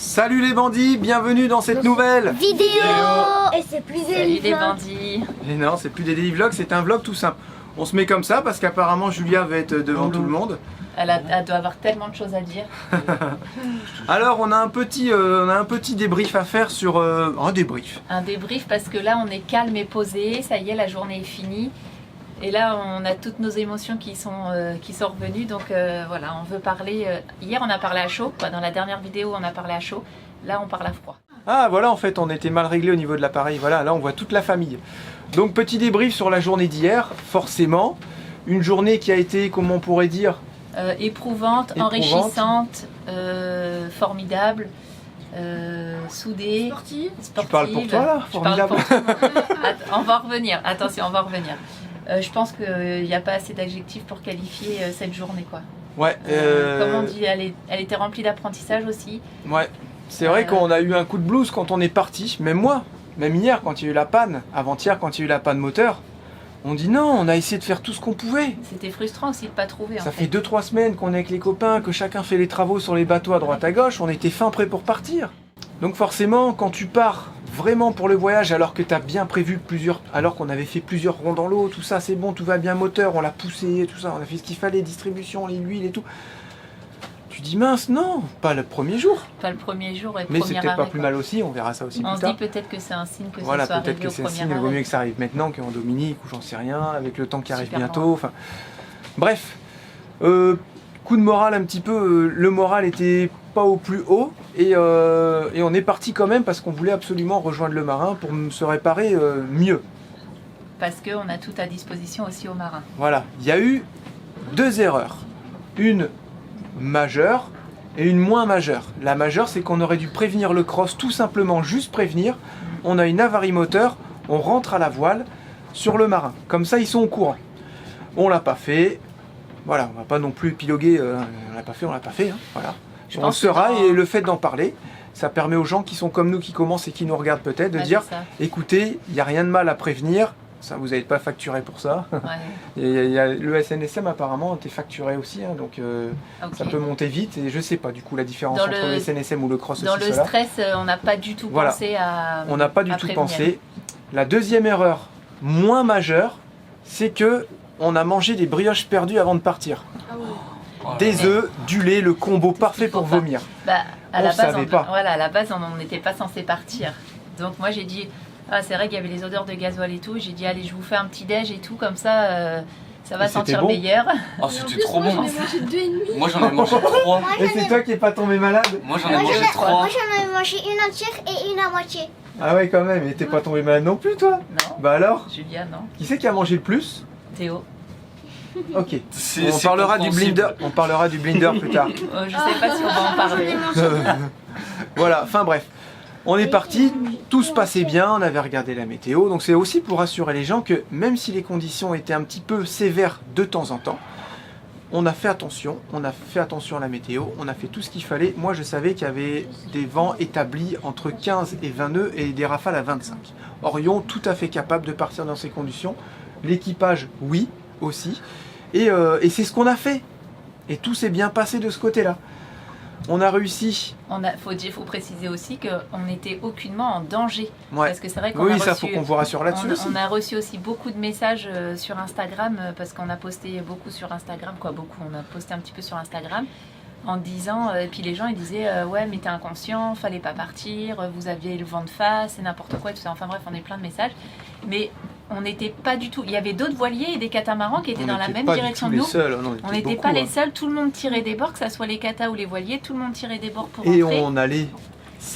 Salut les bandits, bienvenue dans cette nouvelle vidéo. Et c'est plus Salut les bandits. Et non, c'est plus des daily vlogs, c'est un vlog tout simple. On se met comme ça parce qu'apparemment Julia va être devant tout le monde. Elle doit avoir tellement de choses à dire. Alors on a un petit débrief à faire sur... un débrief. Un débrief parce que là on est calme et posé, ça y est la journée est finie. Et là on a toutes nos émotions qui sont revenues, donc voilà, on veut parler... hier on a parlé à chaud, quoi. Dans la dernière vidéo on a parlé à chaud, là on parle à froid. Ah voilà, en fait on était mal réglé au niveau de l'appareil, voilà, là on voit toute la famille. Donc petit débrief sur la journée d'hier, forcément. Une journée qui a été, comment on pourrait dire, éprouvante, enrichissante, formidable, soudée, sportive. Tu parles pour toi là, formidable. On va revenir, attention, on va revenir. Je pense qu'il n'y a pas assez d'adjectifs pour qualifier cette journée, quoi. Ouais. Comme on dit, elle était remplie d'apprentissage aussi. Ouais. C'est vrai qu'on a eu un coup de blues quand on est parti, même moi, même hier quand il y a eu la panne, avant-hier quand il y a eu la panne moteur. On dit non, on a essayé de faire tout ce qu'on pouvait. C'était frustrant aussi de ne pas trouver. Ça fait 2-3 semaines qu'on est avec les copains, que chacun fait les travaux sur les bateaux à droite à gauche, on était fin prêt pour partir. Donc forcément, quand tu pars vraiment pour le voyage, alors que tu as bien prévu alors qu'on avait fait plusieurs ronds dans l'eau, tout ça c'est bon, tout va bien, moteur, on l'a poussé, tout ça, on a fait ce qu'il fallait, distribution, les huiles et tout. Tu dis mince, non, pas le premier jour. Pas le premier jour et le mais premier arrêt. Mais c'est peut-être pas plus mal aussi, on verra ça aussi plus tard. On se dit peut-être que c'est un signe que voilà, ça soit peut-être arrivé que c'est un signe, arrêt. il vaut mieux que ça arrive maintenant qu'en Dominique ou j'en sais rien, avec le temps qui arrive Super bientôt. Enfin, bref, coup de morale un petit peu, le moral était pas au plus haut et on est parti quand même parce qu'on voulait absolument rejoindre le marin pour se réparer mieux. Parce qu'on a tout à disposition aussi au marin. Voilà, il y a eu 2 erreurs, une majeure et une moins majeure. La majeure, c'est qu'on aurait dû prévenir le cross, tout simplement juste prévenir. On a une avarie moteur, on rentre à la voile sur le marin. Comme ça, ils sont au courant. On l'a pas fait. Voilà, on va pas non plus épiloguer. On l'a pas fait. Hein, voilà. On le saura et le fait d'en parler, ça permet aux gens qui sont comme nous, qui commencent et qui nous regardent peut-être, de dire, écoutez, il n'y a rien de mal à prévenir. Ça, vous n'avez pas facturé pour ça. Ouais. Et le SNSM apparemment était facturé aussi, hein, donc ça peut monter vite. Et je sais pas du coup la différence entre le SNSM ou le cross. Dans le stress, on n'a pas du tout pensé à. On n'a pas du tout pensé. La deuxième erreur moins majeure, c'est que on a mangé des brioches perdues avant de partir. Des œufs, du lait, le combo parfait pour vomir. Bah, à la base, on n'était pas censé partir. Donc moi j'ai dit. Ah, c'est vrai qu'il y avait les odeurs de gasoil et tout. J'ai dit, allez, je vous fais un petit déj et tout, comme ça, ça va sentir meilleur. Oh, c'était trop bon. J'en ai mangé 2,5. Moi, j'en ai mangé 3. Et c'est toi qui n'es pas tombé malade? Moi, j'en ai mangé 3. Moi, j'en ai mangé une entière et une à moitié. Ah ouais, quand même. Et t'es pas tombé malade non plus, toi? Non. Bah alors? Julia, non. Qui c'est qui a mangé le plus? Théo. Ok. On parlera du blinder. On parlera du blinder plus tard. Je sais pas si on va en parler. Voilà. Enfin bref. On est parti, tout se passait bien, on avait regardé la météo, donc c'est aussi pour rassurer les gens que même si les conditions étaient un petit peu sévères de temps en temps, on a fait attention à la météo, on a fait tout ce qu'il fallait. Moi je savais qu'il y avait des vents établis entre 15 et 20 nœuds et des rafales à 25. Orion tout à fait capable de partir dans ces conditions, l'équipage oui aussi, et c'est ce qu'on a fait, et tout s'est bien passé de ce côté-là. On a réussi. Faut préciser aussi qu'on n'était aucunement en danger. Ouais. Parce que c'est vrai qu'on oui, ça faut qu'on vous rassure là-dessus aussi. On a reçu aussi beaucoup de messages sur Instagram, parce qu'on a posté beaucoup sur Instagram, on a posté un petit peu sur Instagram, en disant, et puis les gens ils disaient, ouais mais t'es inconscient, fallait pas partir, vous aviez le vent de face, c'est n'importe quoi, tout ça. Enfin bref, on est plein de messages. Mais on n'était pas du tout. Il y avait d'autres voiliers et des catamarans qui étaient dans la même direction que nous. On n'était pas les seuls. Tout le monde tirait des bords, que ce soit les catas ou les voiliers. Tout le monde tirait des bords pour rentrer. Et on allait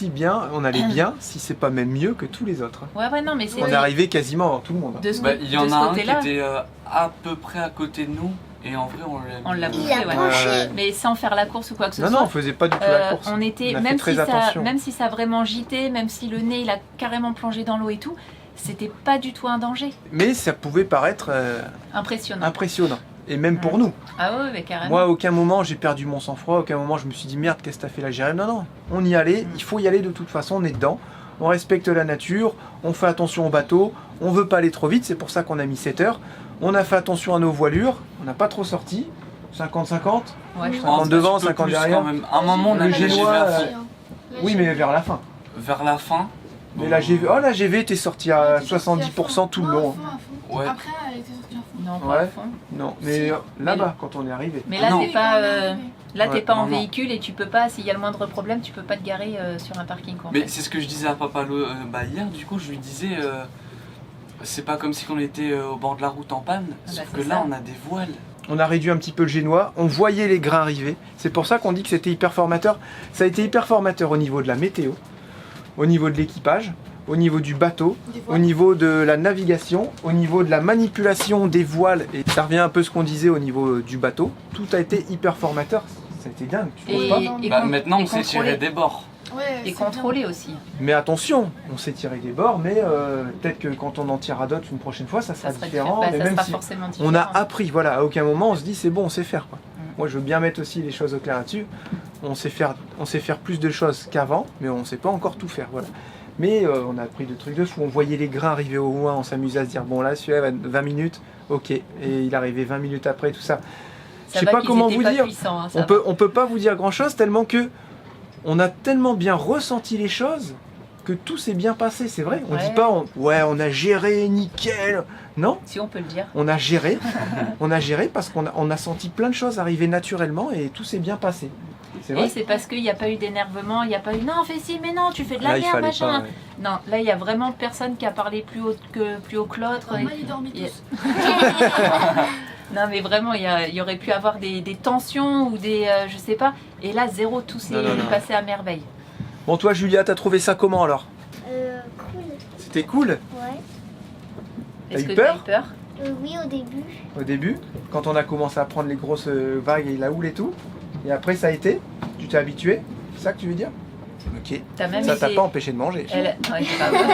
bien, si c'est pas même mieux que tous les autres. Ouais, non, mais c'est. On est arrivé quasiment avant tout le monde. Il y en a un qui était à peu près à côté de nous. Et en vrai, on l'a bouffé, mais sans faire la course ou quoi que ce soit. Non, on faisait pas du tout la course. On était, même si ça a vraiment gité, même si le nez il a carrément plongé dans l'eau et tout, c'était pas du tout un danger. Mais ça pouvait paraître impressionnant. Et même pour nous. Ah ouais, mais carrément. Moi, à aucun moment j'ai perdu mon sang-froid, à aucun moment je me suis dit merde, qu'est-ce que t'as fait là, Jérémy? Non, on y allait, il faut y aller de toute façon, on est dedans. On respecte la nature, on fait attention au bateau, on veut pas aller trop vite, c'est pour ça qu'on a mis 7 heures. On a fait attention à nos voilures, on n'a pas trop sorti, 50-50, ouais, 50 devant, 50 derrière. Quand même. Un moment, on a le génois, Oui, mais vers la fin. Vers la fin. Mais la GV, oh la GV était sortie à 70% tout le long. Ouais. Après, elle était sortie à fond. Non, pas Ouais. à fond. Non, mais là-bas, quand on est arrivé. Mais là, non. t'es pas, là, Ouais, t'es pas en non, non. véhicule et tu peux pas, s'il y a le moindre problème, tu peux pas te garer sur un parking. Quoi, en Mais fait. c'est ce que je disais à papa hier, du coup je lui disais c'est pas comme si on était au bord de la route en panne, Ah sauf bah, que c'est là ça. on a des voiles. On a réduit un petit peu le génois, on voyait les grains arriver. C'est pour ça qu'on dit que c'était hyper formateur. Ça a été hyper formateur au niveau de la météo, au niveau de l'équipage, au niveau du bateau, Des fois. au niveau de la navigation, au niveau de la manipulation des voiles. Et ça revient un peu à ce qu'on disait au niveau du bateau. Tout a été hyper formateur. Ça a été dingue, tu trouves Et- pas et Bah, con- maintenant et on s'est tiré contrôler. des bords. Ouais, Et c'est contrôler aussi. Mais attention, on s'est tiré des bords, mais peut-être que quand on en tirera d'autres une prochaine fois, ça sera Ça serait différent. bah, mais ça même sera si forcément différent. on a appris, voilà, à aucun moment on se dit c'est bon, on sait faire. Quoi. Mm. Moi je veux bien mettre aussi les choses au clair là-dessus. On sait faire plus de choses qu'avant, mais on sait pas encore tout faire. Voilà. Mais on a appris de trucs de fou. On voyait les grains arriver au loin, on s'amusait à se dire bon là celui-là va 20 minutes, ok. Et il arrivait 20 minutes après, tout ça. Ça Je sais va pas qu'ils comment étaient vous pas dire. puissants, hein, ça On peut pas vous dire grand chose tellement que on a tellement bien ressenti les choses que tout s'est bien passé, c'est vrai. On Ouais. dit pas on a géré nickel. Non, va. Si on peut le dire. on a géré. On a géré parce qu'on a senti plein de choses arriver naturellement et tout s'est bien passé. C'est Et vrai. c'est parce qu'il n'y a pas eu d'énervement, il n'y a pas eu non, fais ci, mais non, tu fais de la Là, il merde, fallait machin. pas. Ouais. Non, là, il y a vraiment personne qui a parlé plus haut que l'autre. Moi, ils dormaient Et- tous. Non, mais vraiment, il y aurait pu avoir des tensions ou des. Je sais pas. Et là, zéro, tout s'est Non. passé à merveille. Bon toi Julia, t'as trouvé ça comment alors? Cool. C'était cool Ouais. T'as Est-ce eu que peur t'as eu peur? Oui, au début. au début, quand on a commencé à prendre les grosses vagues et la houle et tout. Et après ça a été? Tu t'es habitué? C'est ça que tu veux dire? Ok. T'as même Ça t'a été- pas empêché de manger. Elle... Ouais, c'est pas vrai.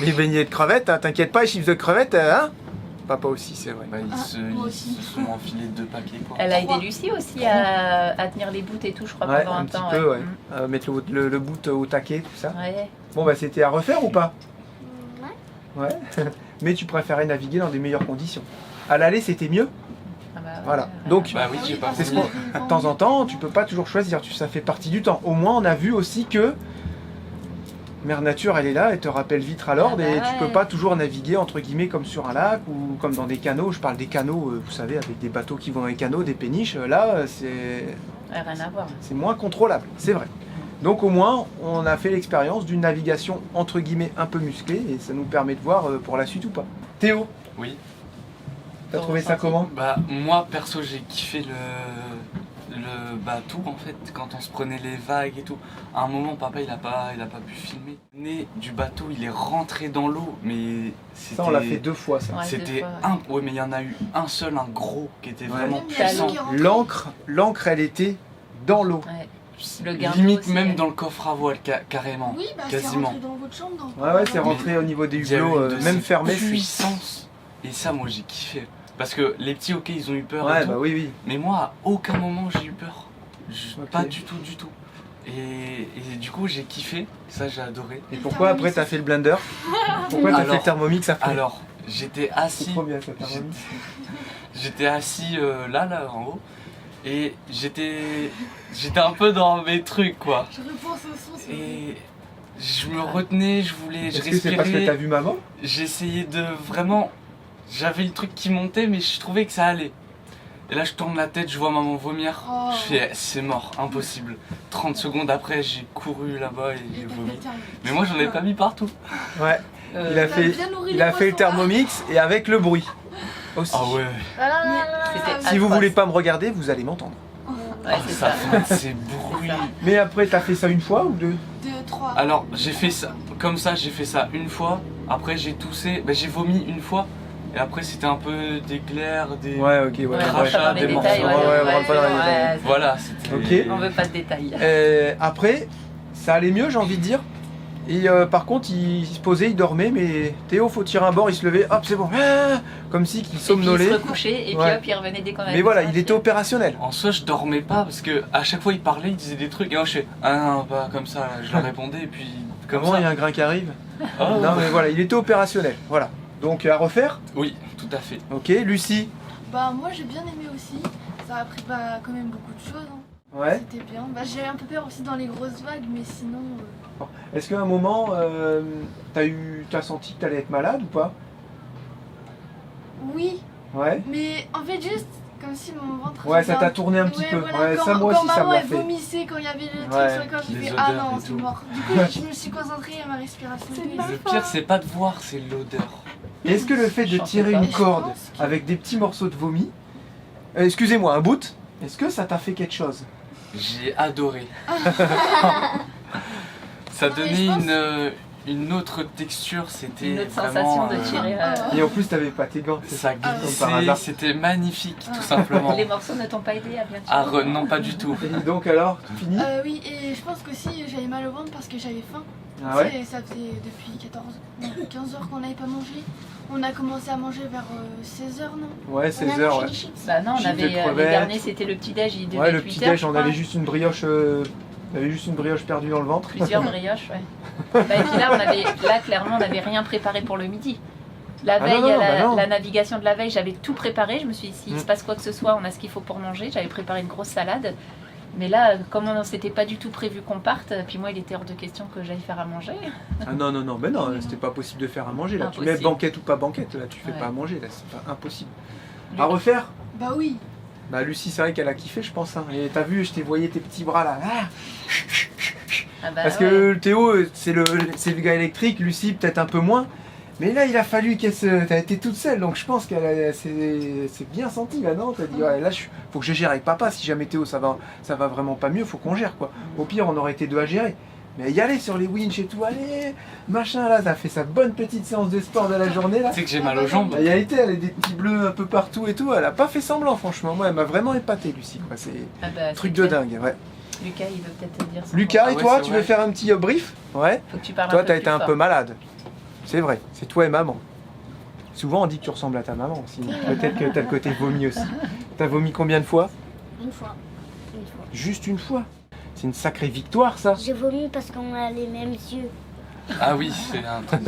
Les beignets de crevettes, hein, t'inquiète pas, les chips de crevettes, hein? Papa aussi, c'est vrai. Bah, Ah, moi aussi. ils se sont enfilés 2 paquets quoi. Elle a aidé Lucie aussi à tenir les bouts et tout, je crois, Ouais, pendant un un petit temps. peu, ouais. Mm. Mettre le bout au taquet, tout ça. Ouais. Bon, bah c'était à refaire ou pas? Ouais. Ouais. Mais tu préférais naviguer dans des meilleures conditions. À l'aller, c'était mieux. Ah bah ouais, Voilà. ouais. Donc, Bah oui, j'ai pas c'est ce voulu. qu'on- de temps en temps, tu peux pas toujours choisir, ça fait partie du temps. Au moins, on a vu aussi que Mère Nature, elle est là, elle te rappelle vite à l'ordre Ah bah et tu ouais. peux pas toujours naviguer entre guillemets comme sur un lac ou comme dans des canaux. Je parle des canaux, vous savez, avec des bateaux qui vont dans les canaux, des péniches. Là, c'est Ouais, rien à voir. moins contrôlable, c'est vrai. Donc au moins, on a fait l'expérience d'une navigation entre guillemets un peu musclée et ça nous permet de voir pour la suite ou pas. Théo, Oui. t'as Ton trouvé ça ressenti. comment? Bah moi perso j'ai kiffé tout en fait quand on se prenait les vagues et tout. À un moment papa il a pas pu filmer. Le nez du bateau il est rentré dans l'eau mais c'était Ça, on l'a fait 2 fois ça. Ouais, deux c'était fois, ouais. ouais mais il y en a eu un seul, un gros qui était Ouais. vraiment Même, il y a puissant. ceux qui rentrent. L'encre, elle était dans l'eau. Ouais. Le garde Limite aussi, même ouais. dans le coffre à voile carrément. Oui, bah c'est Quasiment. rentré dans votre chambre. Dans... Ouais, c'est rentré au niveau des Il y a eu hublots, une de même ces fermés. puissances. Et ça moi j'ai kiffé. Parce que les petits ok ils ont eu peur et Ouais, tout, bah oui, oui. mais moi à aucun moment j'ai eu peur. Ok. Pas du tout. Et du coup j'ai kiffé, ça j'ai adoré. Et pourquoi après t'as fait le blender? Pourquoi t'as fait Alors- le Thermomix après? Alors j'étais C'est assis, trop bien ce Thermomix. j'étais assis là en haut et j'étais un peu dans mes trucs quoi. Je repense au son. c'est- Et je me retenais, je voulais, je Est-ce que c'est parce que t'as respirais, vu maman? j'essayais de vraiment, j'avais le truc qui montait mais je trouvais que ça allait. Et là je tourne la tête, je vois maman vomir, Oh. je fais c'est mort, impossible. 30 secondes après j'ai couru là-bas et j'ai Et t'as vomi. fait le terme. Mais moi j'en ai pas mis partout. Ouais, il a T'as fait, bien nourri il les a fait le poissons. Thermomix et avec le bruit aussi. Ah ouais, C'était Si vous atroce. voulez pas me regarder, vous allez m'entendre. Ouais, c'est ça ça. fait ces bruits. Mais après, t'as fait ça une fois ou deux? 2, 3. Alors j'ai fait ça, comme ça j'ai fait ça une fois, après j'ai toussé, bah, j'ai vomi une fois, et après c'était un peu des glaires, des... Ouais, ok, ouais. Ouais, ouais. on rentre pas dans les des détails. morceaux. Ouais, on rentre pas dans les c'est bon, détails. ouais, c'est- Voilà, c'était... Ok. On veut pas de détails. Après, ça allait mieux, j'ai envie de dire. Et par contre, il se posait, il dormait, mais Théo, faut tirer un bord, il se levait, hop, c'est bon. Ah, comme si qu'il Et puis il somnolait. se recouchait et puis Ouais. hop, il revenait dès qu'on avait Mais voilà, ça, il puis- était opérationnel. En soi je dormais pas parce que à chaque fois il parlait, il disait des trucs, et moi je fais ah non pas comme ça, là. Je leur répondais et puis comme Comment ça. il y a un grain qui arrive? Ah, Non, mais voilà, il était opérationnel. Voilà. Donc à refaire. Oui, tout à fait. Ok, Lucie. Bah, moi j'ai bien aimé aussi. Ça a appris bah, quand même beaucoup de choses. Hein. Ouais. C'était bien. Bah, j'ai un peu peur aussi dans les grosses vagues, mais sinon. Est-ce qu'à un moment, t'as senti que t'allais être malade ou pas? Oui, Ouais. mais en fait, juste comme si mon ventre. Ouais, ça faisait t'a tourné un petit peu. Voilà, Ouais, quand, ça, moi quand aussi, ça maman me l'a elle fait. vomissait, quand il y avait le truc Ouais. sur le corps, j'ai Les fait odeurs ah non, et c'est tout. mort. Du coup, je me suis concentrée à ma respiration. et tout. Le pire, c'est pas de voir, c'est l'odeur. Et est-ce que le fait de J'en tirer sais pas. une corde Je pense que- avec des petits morceaux de vomi, excusez-moi, un bout, est-ce que ça t'a fait quelque chose? J'ai adoré. Ça Non, mais donnait je pense- une autre texture, c'était Une autre vraiment, sensation de tirer. Et en plus, t'avais pas tes gants, c'est ça? Ça par glissait, hasard. c'était magnifique, Ah. tout simplement. Les morceaux ne t'ont pas aidé à bien tirer. Ah, non, pas du tout. Et donc alors, fini? Oui, et je pense qu'aussi j'avais mal au ventre parce que j'avais faim. Ah ouais? Tu sais, ça faisait depuis 15 heures qu'on n'avait pas mangé. On a commencé à manger vers 16h, non? Ouais, On a 16 heures, mangé ouais. des chips. Bah non, on Chips avait de les crevettes. derniers, c'était le petit-déj, il devait Ouais, être le 8 petit heures, déj, je on crois. avait juste une brioche, perdue dans le ventre. Plusieurs brioches, ouais. Bah, et puis là, clairement, on n'avait rien préparé pour le midi. La Ah veille, non, non, bah non. la navigation de la veille, j'avais tout préparé. Je me suis dit, s'il Mm. se passe quoi que ce soit, on a ce qu'il faut pour manger. J'avais préparé une grosse salade. Mais là, comme on s'était pas du tout prévu qu'on parte, puis moi, il était hors de question que j'aille faire à manger. Ah non, non, non, mais non, c'était pas possible de faire à manger là. Tu mets Impossible. banquette ou pas banquette, là tu fais Ouais. pas à manger, là c'est pas impossible. À refaire? Bah oui. Bah Lucie, c'est vrai qu'elle a kiffé, je pense. Hein. Et t'as vu, je t'ai voyé tes petits bras là. Ah. Ah bah Parce ouais. que le Théo, c'est le gars électrique, Lucie peut-être un peu moins. Mais là, il a fallu t'as été toute seule, donc je pense qu'elle c'est bien senti là, non? T'as dit, ouais, là, faut que je gère avec papa. Si jamais Théo, ça va vraiment pas mieux, faut qu'on gère quoi. Au pire, on aurait été deux à gérer. Mais y aller sur les winches et tout, allez, machin là, ça fait sa bonne petite séance de sport de la journée là. Tu sais que j'ai mal aux jambes. Elle y a été, elle a des petits bleus un peu partout et tout, elle a pas fait semblant franchement. Moi, elle m'a vraiment épaté, Lucie, quoi. C'est Ah bah, un truc c'est de clair. dingue, ouais. Lucas, il veut peut-être te dire ça. Lucas, Ah et ouais, toi, c'est tu vrai. veux faire un petit brief? Ouais. Faut que tu parles Toi, un peu t'as plus été un fort. peu malade. C'est vrai, c'est toi et maman. Souvent, on dit que tu ressembles à ta maman aussi. Peut-être que t'as le côté vomi aussi. T'as vomi combien de fois? Une fois. Une fois. Juste une fois. C'est une sacrée victoire, ça. J'ai vomi parce qu'on a les mêmes yeux. Ah oui, c'est un truc.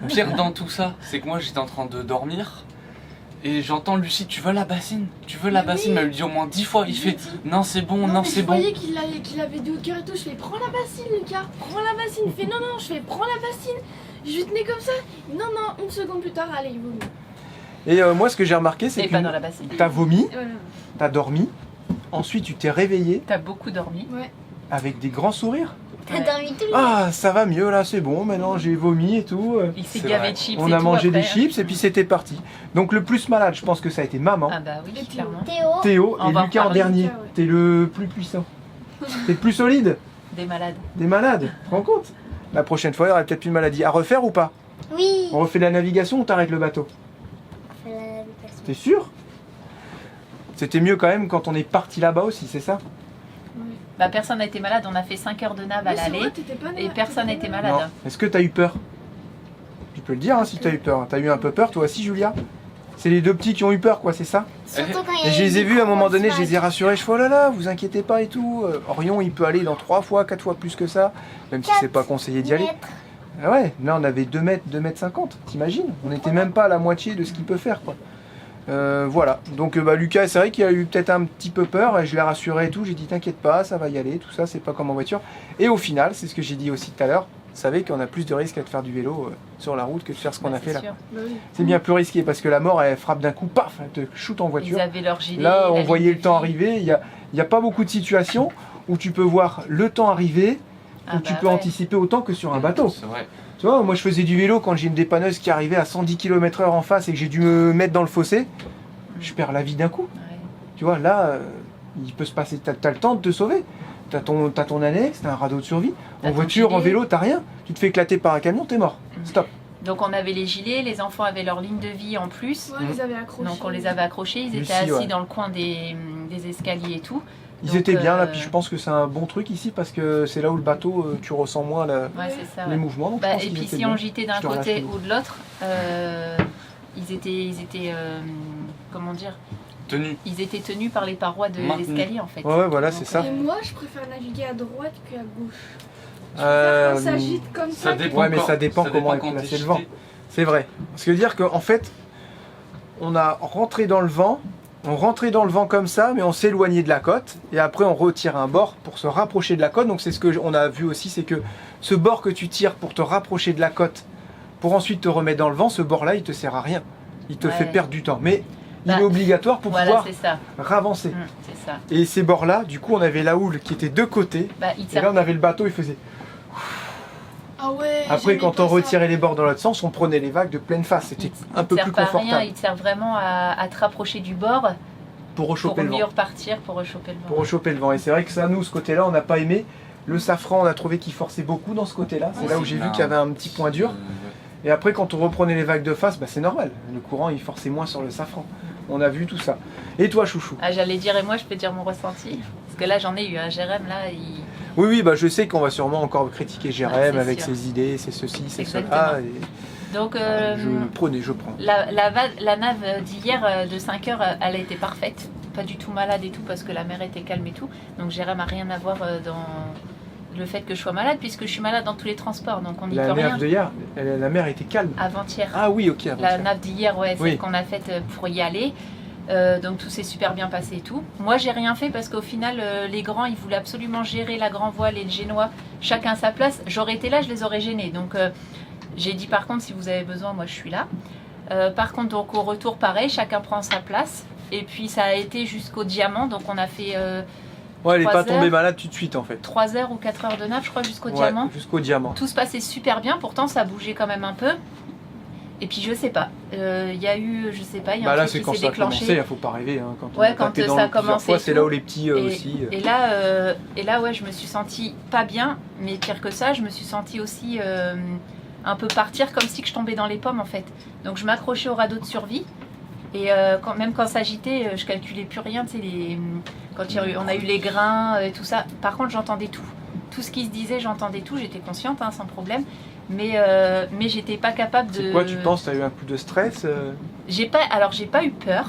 Pire dans tout ça, c'est que moi j'étais en train de dormir et j'entends Lucie, tu veux la bassine? Tu veux la Mais bassine? oui. Elle lui dit au moins 10 fois. Il fait non, c'est bon, Non, non, mais c'est je bon. voyais qu'il avait deux cœurs et tout. Je fais prends la bassine, Lucas, prends la bassine. Il fait non, non, je fais prends la bassine. Je tenais comme ça. Non, non, une seconde plus tard, allez, il vomit. Et moi, ce que j'ai remarqué, c'est Et que pas dans la bassine. t'as vomi, Voilà. t'as dormi, ensuite tu t'es réveillé T'as beaucoup dormi. Ouais. avec des grands sourires. T'as Ouais. dormi tout le temps. Ah, ça va mieux là, c'est bon, maintenant j'ai vomi et tout. Il s'est C'est gavé vrai. de chips. On et a tout mangé après. des chips et puis c'était parti. Donc le plus malade, je pense que ça a été maman, Ah bah oui, Et Théo. clairement. Théo, Théo On et va en Lucas en parler, dernier. Lucas, ouais. T'es le plus puissant. T'es le plus solide. Des malades. Des malades, tu te rends compte? La prochaine fois, il y aura peut-être une maladie. À refaire ou pas? oui. On refait la navigation ou t'arrêtes le bateau? Fais la navigation. T'es sûr? C'était mieux quand même quand on est parti là-bas aussi, c'est ça? Bah personne n'a été malade. On a fait 5 heures de nav à Mais c'est l'aller. vrai, t'étais pas Et là- personne n'a t'étais été pas là. malade. Non. Est-ce que t'as eu peur? Tu peux le dire hein, si t'as eu peur. T'as eu un peu peur toi aussi, Julia? C'est les deux petits qui ont eu peur, quoi, c'est ça? Surtout quand il y Et a je les ai des vus à un moment donné, je grosses les ai rassurés. Je fais oh là là, vous inquiétez pas et tout. Orion, il peut aller dans 3 fois, 4 fois plus que ça, même si c'est pas conseillé d'y aller. mètres. Ah ouais, là on avait 2 mètres, 2 mètres 50, t'imagines? On n'était même pas à la moitié de ce qu'il peut faire, quoi. Voilà, donc bah, Lucas, c'est vrai qu'il a eu peut-être un petit peu peur, et je l'ai rassuré et tout, j'ai dit t'inquiète pas, ça va y aller, tout ça, c'est pas comme en voiture. Et au final, c'est ce que j'ai dit aussi tout à l'heure, vous savez qu'on a plus de risques à de faire du vélo sur la route que de faire ce qu'on Bah, a fait là. c'est sûr. Bah oui. C'est bien plus risqué parce que la mort elle frappe d'un coup, paf, elle te shoot en voiture. Ils avaient leur gilet. Là, on la voyait ligne le de temps vie. arriver, il y a pas beaucoup de situations où tu peux voir le temps arriver, Ah où tu bah peux ouais. anticiper autant que sur un bateau. C'est vrai. Tu vois, moi je faisais du vélo quand j'ai une dépanneuse qui arrivait à 110 km/h en face et que j'ai dû me mettre dans le fossé, je perds la vie d'un coup. Ouais. Tu vois, là, il peut se passer, t'as le temps de te sauver. T'as ton annexe, t'as un radeau de survie. T'as En ton voiture, en gilet. vélo, t'as rien. Tu te fais éclater par un camion, t'es mort. Stop. Donc on avait les gilets, les enfants avaient leur ligne de vie en plus. Ouais, ils avaient accroché. Donc on les avait accrochés, ils étaient Lucie, assis ouais. dans le coin des escaliers et tout. Ils Donc, étaient bien là, puis je pense que c'est un bon truc ici parce que c'est là où le bateau, tu ressens moins Ouais, c'est ça. les ouais. mouvements. Donc je Bah, pense et qu'ils puis étaient si bien. on gîtait d'un Je te relâche côté le ou de l'autre, ils étaient comment dire, Tenue. ils étaient tenus par les parois de Maintenus. l'escalier en fait. Ouais, ouais, voilà, Donc, c'est ça. Et moi, je préfère naviguer à droite qu'à gauche. Je Euh, préfère quand ça gîte comme ça. Ça dépend. Ouais, mais quand- ça dépend comment est quand placé t'es le vent. jeté. C'est vrai. Ce qui veut dire qu'en fait, on a rentré dans le vent, On rentrait dans le vent comme ça, mais on s'éloignait de la côte. Et après, on retire un bord pour se rapprocher de la côte. Donc c'est ce qu'on a vu aussi, c'est que ce bord que tu tires pour te rapprocher de la côte, pour ensuite te remettre dans le vent, ce bord-là, il te sert à rien. Il te fait perdre du temps. Mais il est obligatoire pour pouvoir ravancer. C'est ça. Et ces bords-là, du coup, on avait la houle qui était de côté. Et là, on avait le bateau, il faisait... Ah ouais. Après, quand on retirait les bords dans l'autre sens, on prenait les vagues de pleine face. C'était un peu plus confortable. Il te sert vraiment à te rapprocher du bord pour rechoper le vent. Mieux repartir, pour rechoper le vent. Pour rechoper le vent. Et c'est vrai que ça, nous, ce côté-là, on n'a pas aimé. Le safran, on a trouvé qu'il forçait beaucoup dans ce côté-là. C'est là où j'ai vu qu'il y avait un petit point dur. Et après, quand on reprenait les vagues de face, c'est normal. Le courant, il forçait moins sur le safran. On a vu tout ça. Et toi, chouchou? J'allais dire, et moi, je peux dire mon ressenti. Parce que là, j'en ai eu. Jérém, là, il... Oui, je sais qu'on va sûrement encore critiquer Jérém avec ses idées, c'est ceci, c'est cela. Et... Donc, je prends. La nave d'hier de 5 heures, elle a été parfaite. Pas du tout malade et tout, parce que la mer était calme et tout. Donc, Jérém n'a rien à voir dans le fait que je sois malade, puisque je suis malade dans tous les transports. Donc, on n'y peut rien. La nave d'hier, la mer était calme. Avant-hier. Ah oui, ok. La nave d'hier, celle qu'on a faite pour y aller. Donc tout s'est super bien passé et tout. Moi j'ai rien fait parce qu'au final les grands ils voulaient absolument gérer la grand voile et le génois chacun à sa place. J'aurais été là, je les aurais gênés. Donc j'ai dit par contre si vous avez besoin moi je suis là. Par contre donc au retour pareil, chacun prend sa place. Et puis ça a été jusqu'au diamant, donc on a fait... elle n'est pas tombée malade tout de suite en fait. 3 heures ou 4 heures de nave je crois jusqu'au diamant. Jusqu'au diamant. Tout se passait super bien, pourtant ça bougeait quand même un peu. Et puis je sais pas, il y a eu, je sais pas, il y a un truc qui s'est déclenché. Il ne faut pas rêver. Hein, quand ça a commencé, c'est là où les petits aussi. Et là, je me suis sentie pas bien, mais pire que ça, je me suis sentie aussi un peu partir comme si je tombais dans les pommes en fait. Donc je m'accrochais au radeau de survie. Et même quand ça agitait, je calculais plus rien. Tu sais, quand on a eu les grains et tout ça. Par contre, j'entendais tout. Tout ce qui se disait, j'entendais tout. J'étais consciente, sans problème. Mais j'étais pas capable de... C'est quoi, tu penses, tu as eu un coup de stress j'ai pas eu peur.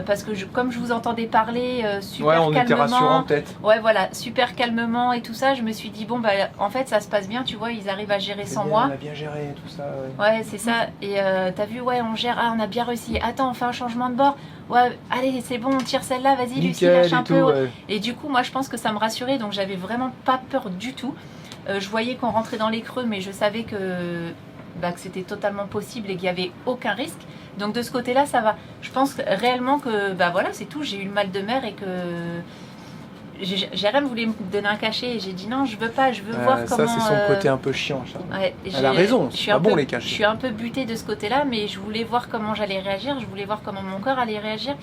Parce que comme je vous entendais parler super calmement... on était rassurant peut-être. Ouais, voilà, super calmement et tout ça. Je me suis dit, bon, en fait, ça se passe bien, tu vois, ils arrivent à gérer sans moi. On a bien géré tout ça. Ouais, c'est ça. Et t'as vu, on gère, on a bien réussi. Attends, on fait un changement de bord. Ouais, allez, c'est bon, on tire celle-là, vas-y, Lucie, lâche un peu. Et du coup, moi, je pense que ça me rassurait, donc j'avais vraiment pas peur du tout. Je voyais qu'on rentrait dans les creux, mais je savais que c'était totalement possible et qu'il n'y avait aucun risque. Donc de ce côté-là, ça va. Je pense réellement que, c'est tout. J'ai eu le mal de mer et que Jérém voulait me donner un cachet et j'ai dit non, je veux pas, je veux voir comment... Ça, c'est son côté un peu chiant, ça. Ouais, elle a raison, c'est pas bon les cachets. Je suis un peu butée de ce côté-là, mais je voulais voir comment j'allais réagir, je voulais voir comment mon corps allait réagir.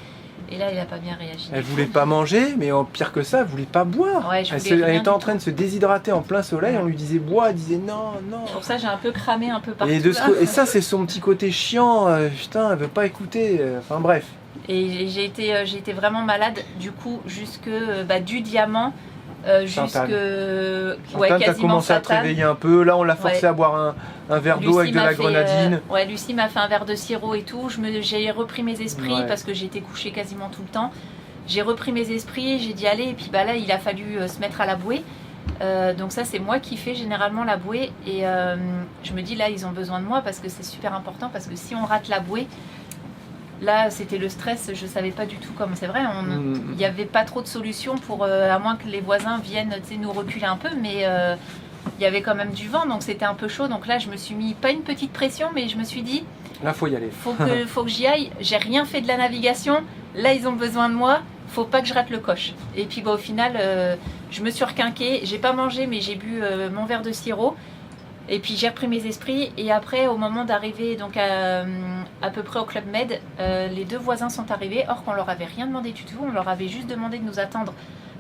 Et là, il a pas bien réagi. Elle voulait pas manger, mais pire que ça, elle voulait pas boire. Ouais, elle était en train de se déshydrater en plein soleil, on lui disait bois, elle disait non. Pour ça, j'ai un peu cramé un peu partout. Et ça, c'est son petit côté chiant, putain, elle veut pas écouter, enfin bref. Et j'ai été vraiment malade, du coup, du diamant jusque t'as commencé à te réveiller un peu. Là, on l'a forcé à boire un verre d'eau avec de la grenadine. Lucie m'a fait un verre de sirop et tout. J'ai repris mes esprits parce que j'étais couchée quasiment tout le temps. J'ai repris mes esprits, j'ai dit allez, et puis là, il a fallu se mettre à la bouée. Donc ça, c'est moi qui fais généralement la bouée. Et je me dis là, ils ont besoin de moi parce que c'est super important. Parce que si on rate la bouée, là, c'était le stress, je savais pas du tout comment. C'est vrai, il n'y avait pas trop de solutions pour, à moins que les voisins viennent nous reculer un peu, mais il y avait quand même du vent, donc c'était un peu chaud. Donc là, je me suis mis, pas une petite pression, mais je me suis dit, là, faut y aller. Faut que j'y aille. J'ai rien fait de la navigation. Là, ils ont besoin de moi. Faut pas que je rate le coche. Et puis, au final, je me suis requinquée. J'ai pas mangé, mais j'ai bu mon verre de sirop. Et puis j'ai repris mes esprits et après au moment d'arriver donc à peu près au Club Med, les deux voisins sont arrivés, or qu'on leur avait rien demandé du tout, on leur avait juste demandé de nous attendre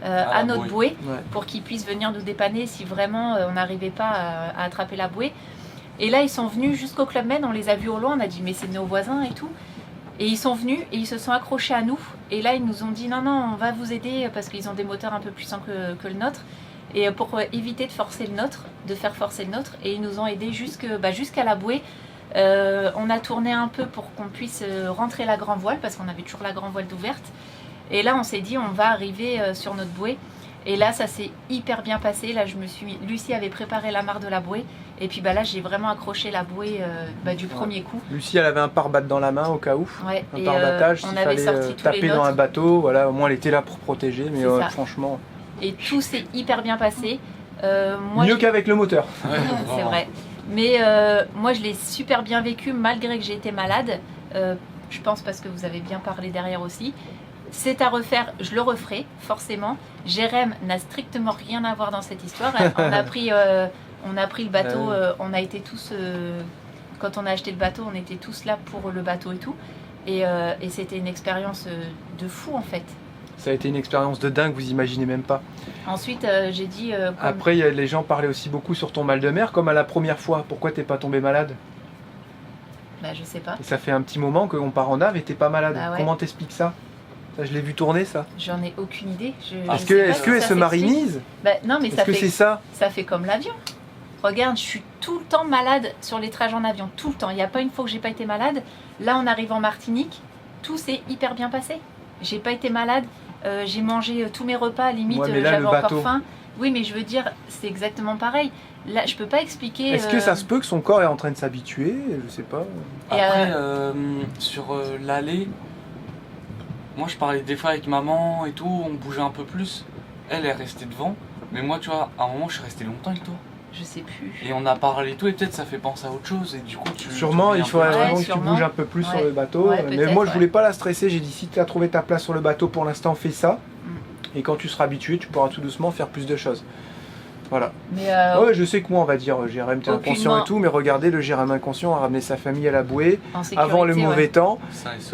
à notre bouée pour qu'ils puissent venir nous dépanner si vraiment on n'arrivait pas à attraper la bouée. Et là ils sont venus jusqu'au Club Med, on les a vus au loin, on a dit mais c'est nos voisins et tout. Et ils sont venus et ils se sont accrochés à nous et là ils nous ont dit non on va vous aider parce qu'ils ont des moteurs un peu plus puissants que le nôtre. Et pour éviter de faire forcer le nôtre, et ils nous ont aidés jusqu'à la bouée. On a tourné un peu pour qu'on puisse rentrer la grand voile, parce qu'on avait toujours la grand voile d'ouverte. Et là, on s'est dit, on va arriver sur notre bouée. Et là, ça s'est hyper bien passé. Là, Lucie avait préparé la mare de la bouée. Et puis là, j'ai vraiment accroché la bouée du premier coup. Lucie, elle avait un pare-batte dans la main au cas où. Ouais. Un pare-battage, s'il fallait taper dans un bateau. Voilà, au moins elle était là pour protéger. Mais franchement. Et tout s'est hyper bien passé. Mieux qu'avec le moteur. Ouais, c'est vrai. Mais moi, je l'ai super bien vécu malgré que j'ai été malade. Je pense parce que vous avez bien parlé derrière aussi. C'est à refaire, je le referai, forcément. Jérém n'a strictement rien à voir dans cette histoire. On a pris le bateau, on a été tous... quand on a acheté le bateau, on était tous là pour le bateau et tout. Et c'était une expérience de fou, en fait. Ça a été une expérience de dingue, vous imaginez même pas. Ensuite, j'ai dit... Après, les gens parlaient aussi beaucoup sur ton mal de mer, comme à la première fois. Pourquoi t'es pas tombé malade? Bah, je sais pas. Et ça fait un petit moment qu'on part en nave et t'es pas malade. Bah ouais. Comment t'expliques ça? Ça, je l'ai vu tourner, ça. J'en ai aucune idée. Est-ce qu'elle se marinise? Bah, non, mais Est-ce que c'est ça? Ça fait comme l'avion. Regarde, je suis tout le temps malade sur les trajets en avion, tout le temps. Il n'y a pas une fois que j'ai pas été malade. Là, on arrive en Martinique, tout s'est hyper bien passé. J'ai pas été malade, j'ai mangé tous mes repas, limite j'avais encore faim. Oui, mais je veux dire, c'est exactement pareil. Là, je peux pas expliquer. Est-ce que ça se peut que son corps est en train de s'habituer? Je sais pas. Après, sur l'aller, moi je parlais des fois avec maman et tout, on bougeait un peu plus. Elle est restée devant, mais moi, tu vois, à un moment, je suis resté longtemps avec toi. Je sais plus. Et on a parlé et tout, et peut-être ça fait penser à autre chose, et du coup, Sûrement, il faudrait vraiment que tu sûrement. bouges un peu plus sur le bateau. Ouais, mais moi, je voulais pas la stresser. J'ai dit, si tu as trouvé ta place sur le bateau, pour l'instant, fais ça. Et quand tu seras habitué, tu pourras tout doucement faire plus de choses. Voilà. Mais ouais, je sais que moi, on va dire, Jérém, t'es inconscient et tout, mais regardez, le Jérém inconscient a ramené sa famille à la bouée avant le mauvais temps.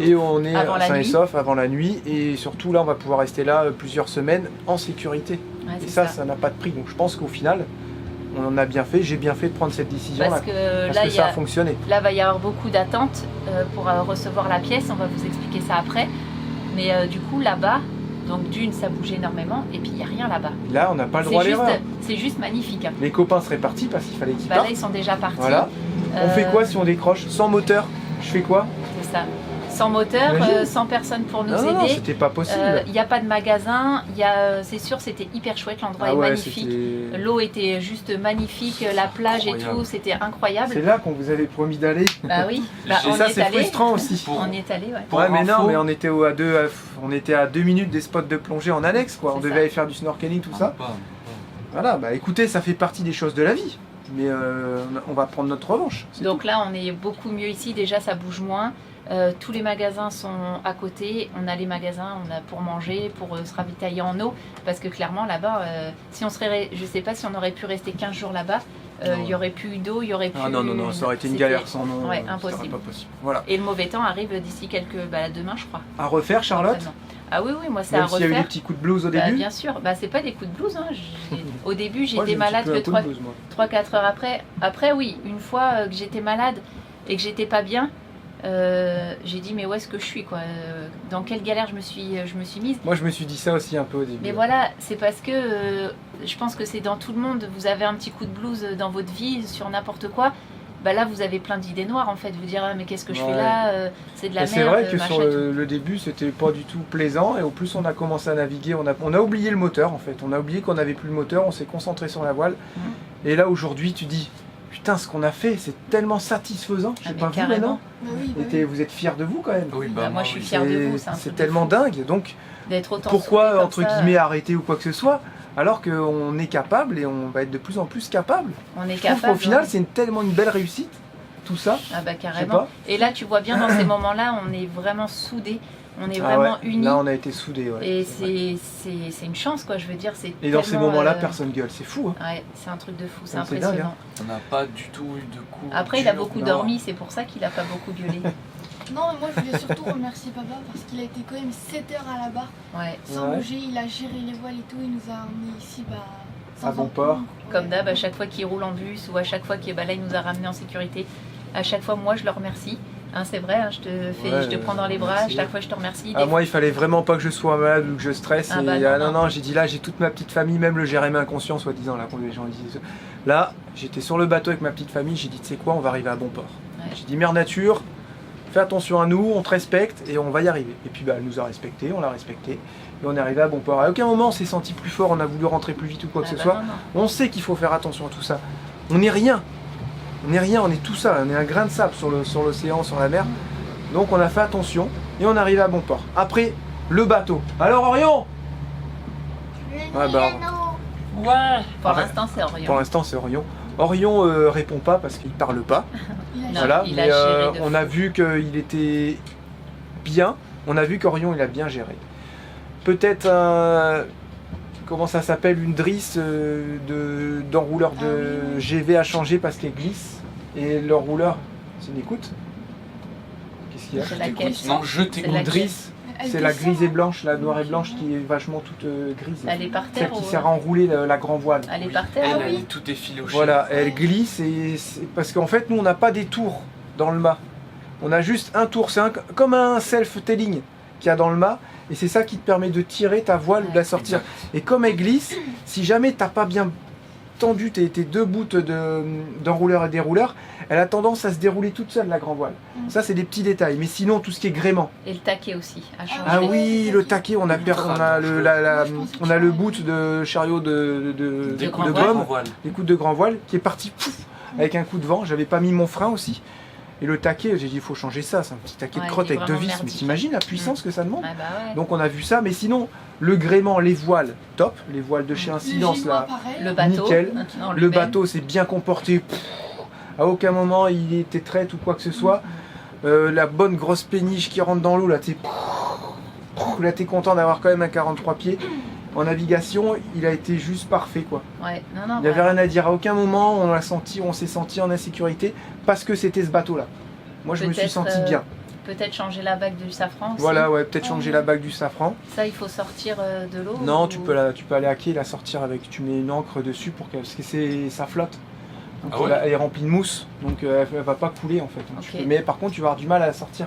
Et on est sain et sauf avant la nuit. Et surtout, là, on va pouvoir rester là plusieurs semaines en sécurité. Ouais, et ça n'a pas de prix. Donc je pense qu'au final, on en a bien fait. J'ai bien fait de prendre cette décision parce que ça a fonctionné. Là, va y avoir beaucoup d'attentes pour recevoir la pièce. On va vous expliquer ça après. Mais du coup, là-bas, donc d'une, ça bouge énormément. Et puis, il n'y a rien là-bas. Là, on n'a pas le droit à l'erreur. C'est juste magnifique. Hein. Les copains seraient partis parce qu'il fallait qu'ils partent. Là, ils sont déjà partis. Voilà. On fait quoi si on décroche? Sans moteur, je fais quoi? C'est ça. Sans moteur, sans personne pour nous aider. Non, c'était pas possible. Il n'y a pas de magasin. C'est sûr, c'était hyper chouette. L'endroit est magnifique. L'eau était juste magnifique. La plage et tout, c'était incroyable. C'est là qu'on vous avait promis d'aller. Bah oui. Et ça, c'est frustrant aussi. On y est allé, ouais. Ouais, mais non, mais on était à 2 minutes des spots de plongée en annexe, quoi. On devait aller faire du snorkeling, tout ça. Voilà, bah écoutez, ça fait partie des choses de la vie. Mais on va prendre notre revanche. Donc là, on est beaucoup mieux ici. Déjà, ça bouge moins. Tous les magasins sont à côté. On a les magasins, on a pour manger, pour se ravitailler en eau. Parce que clairement, là-bas, si on serait, je sais pas si on aurait pu rester 15 jours là-bas, il n'y aurait plus d'eau, il y aurait plus... Ah non, ça aurait été une galère sans eau. Ouais, impossible. Pas possible. Voilà. Et le mauvais temps arrive d'ici demain, je crois. À refaire, Charlotte? Ah oui, moi c'est à refaire. S'il y a eu des petits coups de blues au début? Bien sûr, c'est pas des coups de blues. Hein. Au début, j'étais malade que 3-4 heures après. Après, oui, une fois que j'étais malade et que j'étais pas bien, j'ai dit mais où est-ce que je suis quoi? Dans quelle galère je me suis mise? Moi je me suis dit ça aussi un peu au début. Mais voilà, c'est parce que je pense que c'est dans tout le monde. Vous avez un petit coup de blues dans votre vie sur n'importe quoi. Bah là vous avez plein d'idées noires en fait. Vous direz mais qu'est-ce que je fais là? C'est de la merde. C'est vrai que sur le début c'était pas du tout plaisant et au plus on a commencé à naviguer, on a oublié le moteur en fait. On a oublié qu'on n'avait plus le moteur, on s'est concentré sur la voile. Et là aujourd'hui tu dis putain, ce qu'on a fait, c'est tellement satisfaisant. Je sais pas vous maintenant. Vous êtes fiers de vous quand même. Oui, moi je suis fière de vous. C'est tellement dingue. Donc d'être autant pourquoi entre guillemets arrêter ou quoi que ce soit alors qu'on est capable et on va être de plus en plus capable. On est capable. Au final, c'est tellement une belle réussite, tout ça. Ah bah carrément. Et là, tu vois bien dans ces moments-là, on est vraiment soudés. On est vraiment unis. Là, on a été soudés. Ouais. Et c'est une chance, quoi. Je veux dire, c'est. Et dans ces moments-là, personne gueule. C'est fou. Hein. Ouais, c'est un truc de fou. C'est impressionnant. impressionnant. On n'a pas du tout eu de coups. Après, il a beaucoup dormi. C'est pour ça qu'il a pas beaucoup gueulé. Non, mais moi je voulais surtout remercier papa parce qu'il a été quand même 7 heures à la barre. Ouais. Sans bouger, il a géré les voiles et tout. Il nous a ramenés ici sans à bon port. Comme d'hab, à chaque fois qu'il roule en bus ou à chaque fois qu'il là, il nous a ramenés en sécurité. À chaque fois, moi, je le remercie. Hein, c'est vrai, hein, je te prends dans les bras, à chaque fois je te remercie. Moi, il fallait vraiment pas que je sois malade ou que je stresse. Non, j'ai dit là, j'ai toute ma petite famille, même le Jérém inconscient, soi-disant, là, quand les gens disent. Là, j'étais sur le bateau avec ma petite famille, j'ai dit, tu sais quoi, on va arriver à bon port. Ouais. J'ai dit, mère nature, fais attention à nous, on te respecte et on va y arriver. Et puis bah, elle nous a respecté, on l'a respecté. Et on est arrivé à bon port. À aucun moment on s'est senti plus fort, on a voulu rentrer plus vite ou quoi que Ah ce bah soit. non, non. On sait qu'il faut faire attention à tout ça. On n'est rien. On n'est rien, on est tout ça. On est un grain de sable sur l'océan, sur la mer. Donc on a fait attention et on est arrivé à bon port. Après, le bateau. Alors Orion? Le Ouais, bah, Nigano. Ouais. Pour Ouais. l'instant, c'est Orion. Pour l'instant c'est Orion. Orion répond pas parce qu'il parle pas. Il a Non, Voilà, il a mais géré de on fou. a vu qu'il était bien. On a vu qu'Orion il a bien géré. Peut-être un. Comment ça s'appelle? Une drisse d'enrouleur de Ah oui. GV a changé parce qu'elle glisse. Et l'enrouleur, c'est une écoute. Qu'est-ce qu'il y a? C'est laquelle? Non, je C'est t'écoute. Une laquelle? drisse, Elle c'est la descend, grise et hein. blanche, la noire et blanche qui est vachement toute grise. Elle est par Celle terre qui ou... sert à enrouler la grand voile. Elle est Oui. par terre Elle, Ah oui. tout est filoché. Voilà, elle Ouais. glisse et parce qu'en fait nous on n'a pas des tours dans le mât. On a juste un tour, c'est comme un self-tailing qu'il y a dans le mât et c'est ça qui te permet de tirer ta voile ou de la sortir. Exact. Et comme elle glisse, si jamais t'as pas bien tendu tes deux bouts d'enrouleur et dérouleur, elle a tendance à se dérouler toute seule la grand voile. Mm. Ça c'est des petits détails, mais sinon tout ce qui est gréement. Et le taquet aussi a changé. Ah Ouais, oui, c'est le taquet. taquet, on a je pensais le que bout de chariot de Des De coups de grand gomme, voile. des coups de grand voile, qui est parti pouf, avec un coup de vent. J'avais pas mis mon frein aussi. Et le taquet, j'ai dit, il faut changer ça. C'est un petit taquet Ouais, de crotte il est avec deux vraiment vis. Mais merdique. t'imagines la puissance que ça demande? Ah bah ouais. Donc on a vu ça. Mais sinon, le gréement, les voiles, top. Les voiles de chez Le Incidence, Génois, là. pareil. Le bateau. Nickel. en Le lui-même. bateau s'est bien comporté. Pff, à aucun moment il était traite ou quoi que ce soit. La bonne grosse péniche qui rentre dans l'eau, là, t'es content d'avoir quand même un 43 pieds. En navigation, il a été juste parfait, quoi. Ouais, non, non. Il n'y avait bah, rien à dire. À aucun moment on s'est senti en insécurité parce que c'était ce bateau-là. Moi, je me suis Peut-être, senti bien. Peut-être changer la bague du safran aussi. Voilà, ouais, peut-être changer la bague du safran. Ça, il faut sortir de l'eau. Non, ou- tu peux aller à quai, la sortir avec. Tu mets une encre dessus parce que ça flotte. Donc Ah ouais. elle est remplie de mousse, donc elle va pas couler en fait. Donc, Ok. mais par contre, tu vas avoir du mal à la sortir.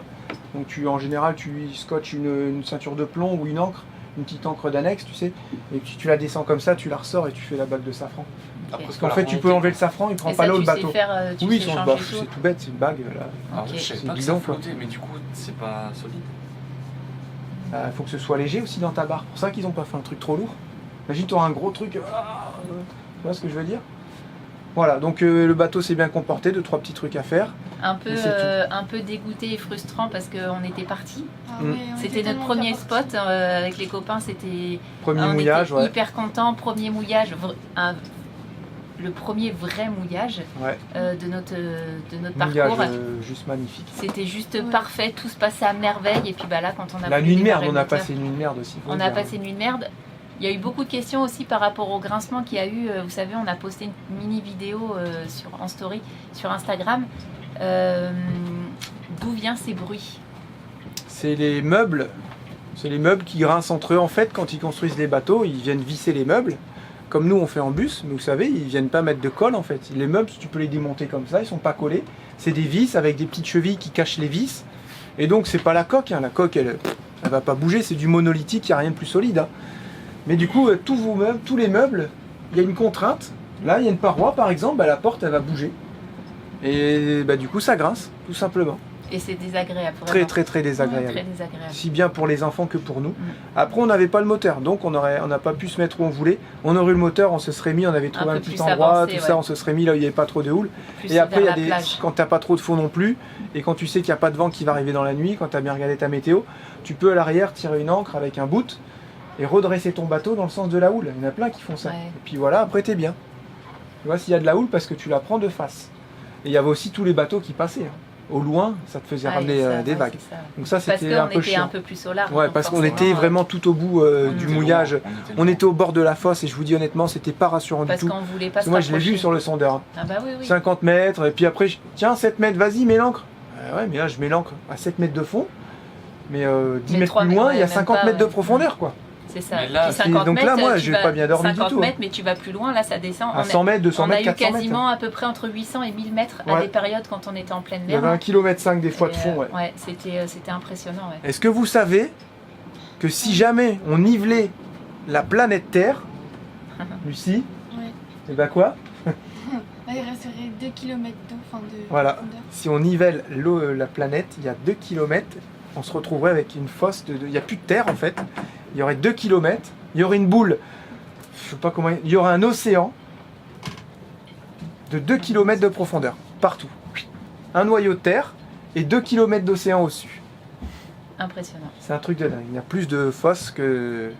Donc en général, tu scotches une ceinture de plomb ou une encre, une petite encre d'annexe, tu sais, et puis tu la descends comme ça, tu la ressors et tu fais la bague de safran. Après, Parce qu'en fait, tu peux enlever le safran, il prend Et pas ça, l'eau tu le sais bateau. faire, tu Oui, sais c'est changer c'est tout. tout bête, c'est une bague. Là. Ah Ok. ouais, je savais C'est pas que bidon, ça quoi. flottait, mais du coup, c'est pas solide. Il faut que ce soit léger aussi dans ta barre. C'est pour ça qu'ils n'ont pas fait un truc trop lourd. Imagine, tu auras un gros truc. Tu vois ce que je veux dire? Voilà, donc le bateau s'est bien comporté, 2-3 petits trucs à faire. Un peu, Mais c'est un peu dégoûté et frustrant parce qu'on était partis. Ah Mm. ouais, on C'était était notre tellement premier bien spot partis. avec les copains. C'était Premier on mouillage, était ouais. hyper contents. Premier mouillage, le premier vrai mouillage Ouais, de notre mouillage parcours. juste magnifique. C'était juste Ouais. parfait, tout se passait à merveille. Et puis bah là, quand on a La voulu nuit de merde, démarrer on le a moteur, passé une nuit de merde aussi. faut on le a dire. passé une nuit de merde. Il y a eu beaucoup de questions aussi par rapport au grincement qu'il y a eu. Vous savez, on a posté une mini vidéo en story sur Instagram. D'où viennent ces bruits? C'est les meubles. C'est les meubles qui grincent entre eux. En fait, quand ils construisent les bateaux, ils viennent visser les meubles. Comme nous, on fait en bus, mais vous savez, ils viennent pas mettre de colle en fait. Les meubles, tu peux les démonter comme ça, ils sont pas collés. C'est des vis avec des petites chevilles qui cachent les vis. Et donc, c'est pas la coque. Hein. La coque, elle va pas bouger. C'est du monolithique, il n'y a rien de plus solide. Hein. Mais du coup, tous vos meubles, tous les meubles, il y a une contrainte. Là, il y a une paroi, par exemple, bah, la porte, elle va bouger. Et bah, du coup, ça grince, tout simplement. Et c'est désagréable. Très, Vraiment. très, très désagréable. Très désagréable. Si bien pour les enfants que pour nous. Après, on n'avait pas le moteur, donc on n'a pas pu se mettre où on voulait. On aurait eu le moteur, on se serait mis, on avait trouvé peu un petit plus endroit, avancé, tout ça, ouais. on se serait mis là où il n'y avait pas trop de houle. Plus Et après, il y vers a la des, plage. quand t'as pas trop de fond non plus, et quand tu sais qu'il n'y a pas de vent qui va arriver dans la nuit, quand tu as bien regardé ta météo, tu peux à l'arrière tirer une ancre avec un bout et redresser ton bateau dans le sens de la houle. Il y en a plein qui font ça. Ouais. Et puis voilà, après t'es bien. Tu vois, s'il y a de la houle, parce que tu la prends de face. Et il y avait aussi tous les bateaux qui passaient. hein. Au loin, ça te faisait Ouais, ramener ça, des ouais, vagues. c'est ça. Donc ça, Parce c'était un qu'on peu était chiant. un peu plus au large. Ouais, donc parce qu'on forcément, était vraiment tout au bout on du était mouillage. On était loin. au bord de la fosse et je vous dis honnêtement, c'était pas rassurant du Parce tout. qu'on voulait pas Parce se que moi, je l'ai rapprocher. vu sur le sondeur. hein. Ah bah oui, oui. 50 mètres, et puis après, tiens, 7 mètres, vas-y, mets l'ancre. Ouais, mais là, je mets l'ancre à 7 mètres de fond. Mais 10 Mais mètres 3 plus loin, mètres, il y a ouais, 50 même mètres pas, de ouais. profondeur, quoi. C'est ça. Mais là, Puis 50 donc là, mètres, moi, tu j'ai vas- pas bien dormi du 50 tout, mètres, mais tu vas plus loin, là, ça descend. À 100 mètres, 200 on mètres, a eu 400 mètres. quasiment à peu près entre 800 et 1000 mètres à Ouais. des périodes quand on était en pleine Il y mer. avait 1,5 km des fois de Et, fond, ouais. Ouais, c'était impressionnant, ouais. Est-ce que vous savez que si jamais on nivelait la planète Terre, Lucie, Ouais. et ben quoi? Bah, Ah, il resterait 2 km d'eau, enfin de Voilà. profondeur. Si on nivelle la planète, il y a 2 km, on se retrouverait avec une fosse, il n'y a plus de terre en fait, il y aurait 2 km, il y aurait une boule, je sais pas comment, il y aurait un océan de 2 km de profondeur, partout. Un noyau de terre et 2 km d'océan au-dessus. Impressionnant. C'est un truc de dingue, il y a plus de fosses De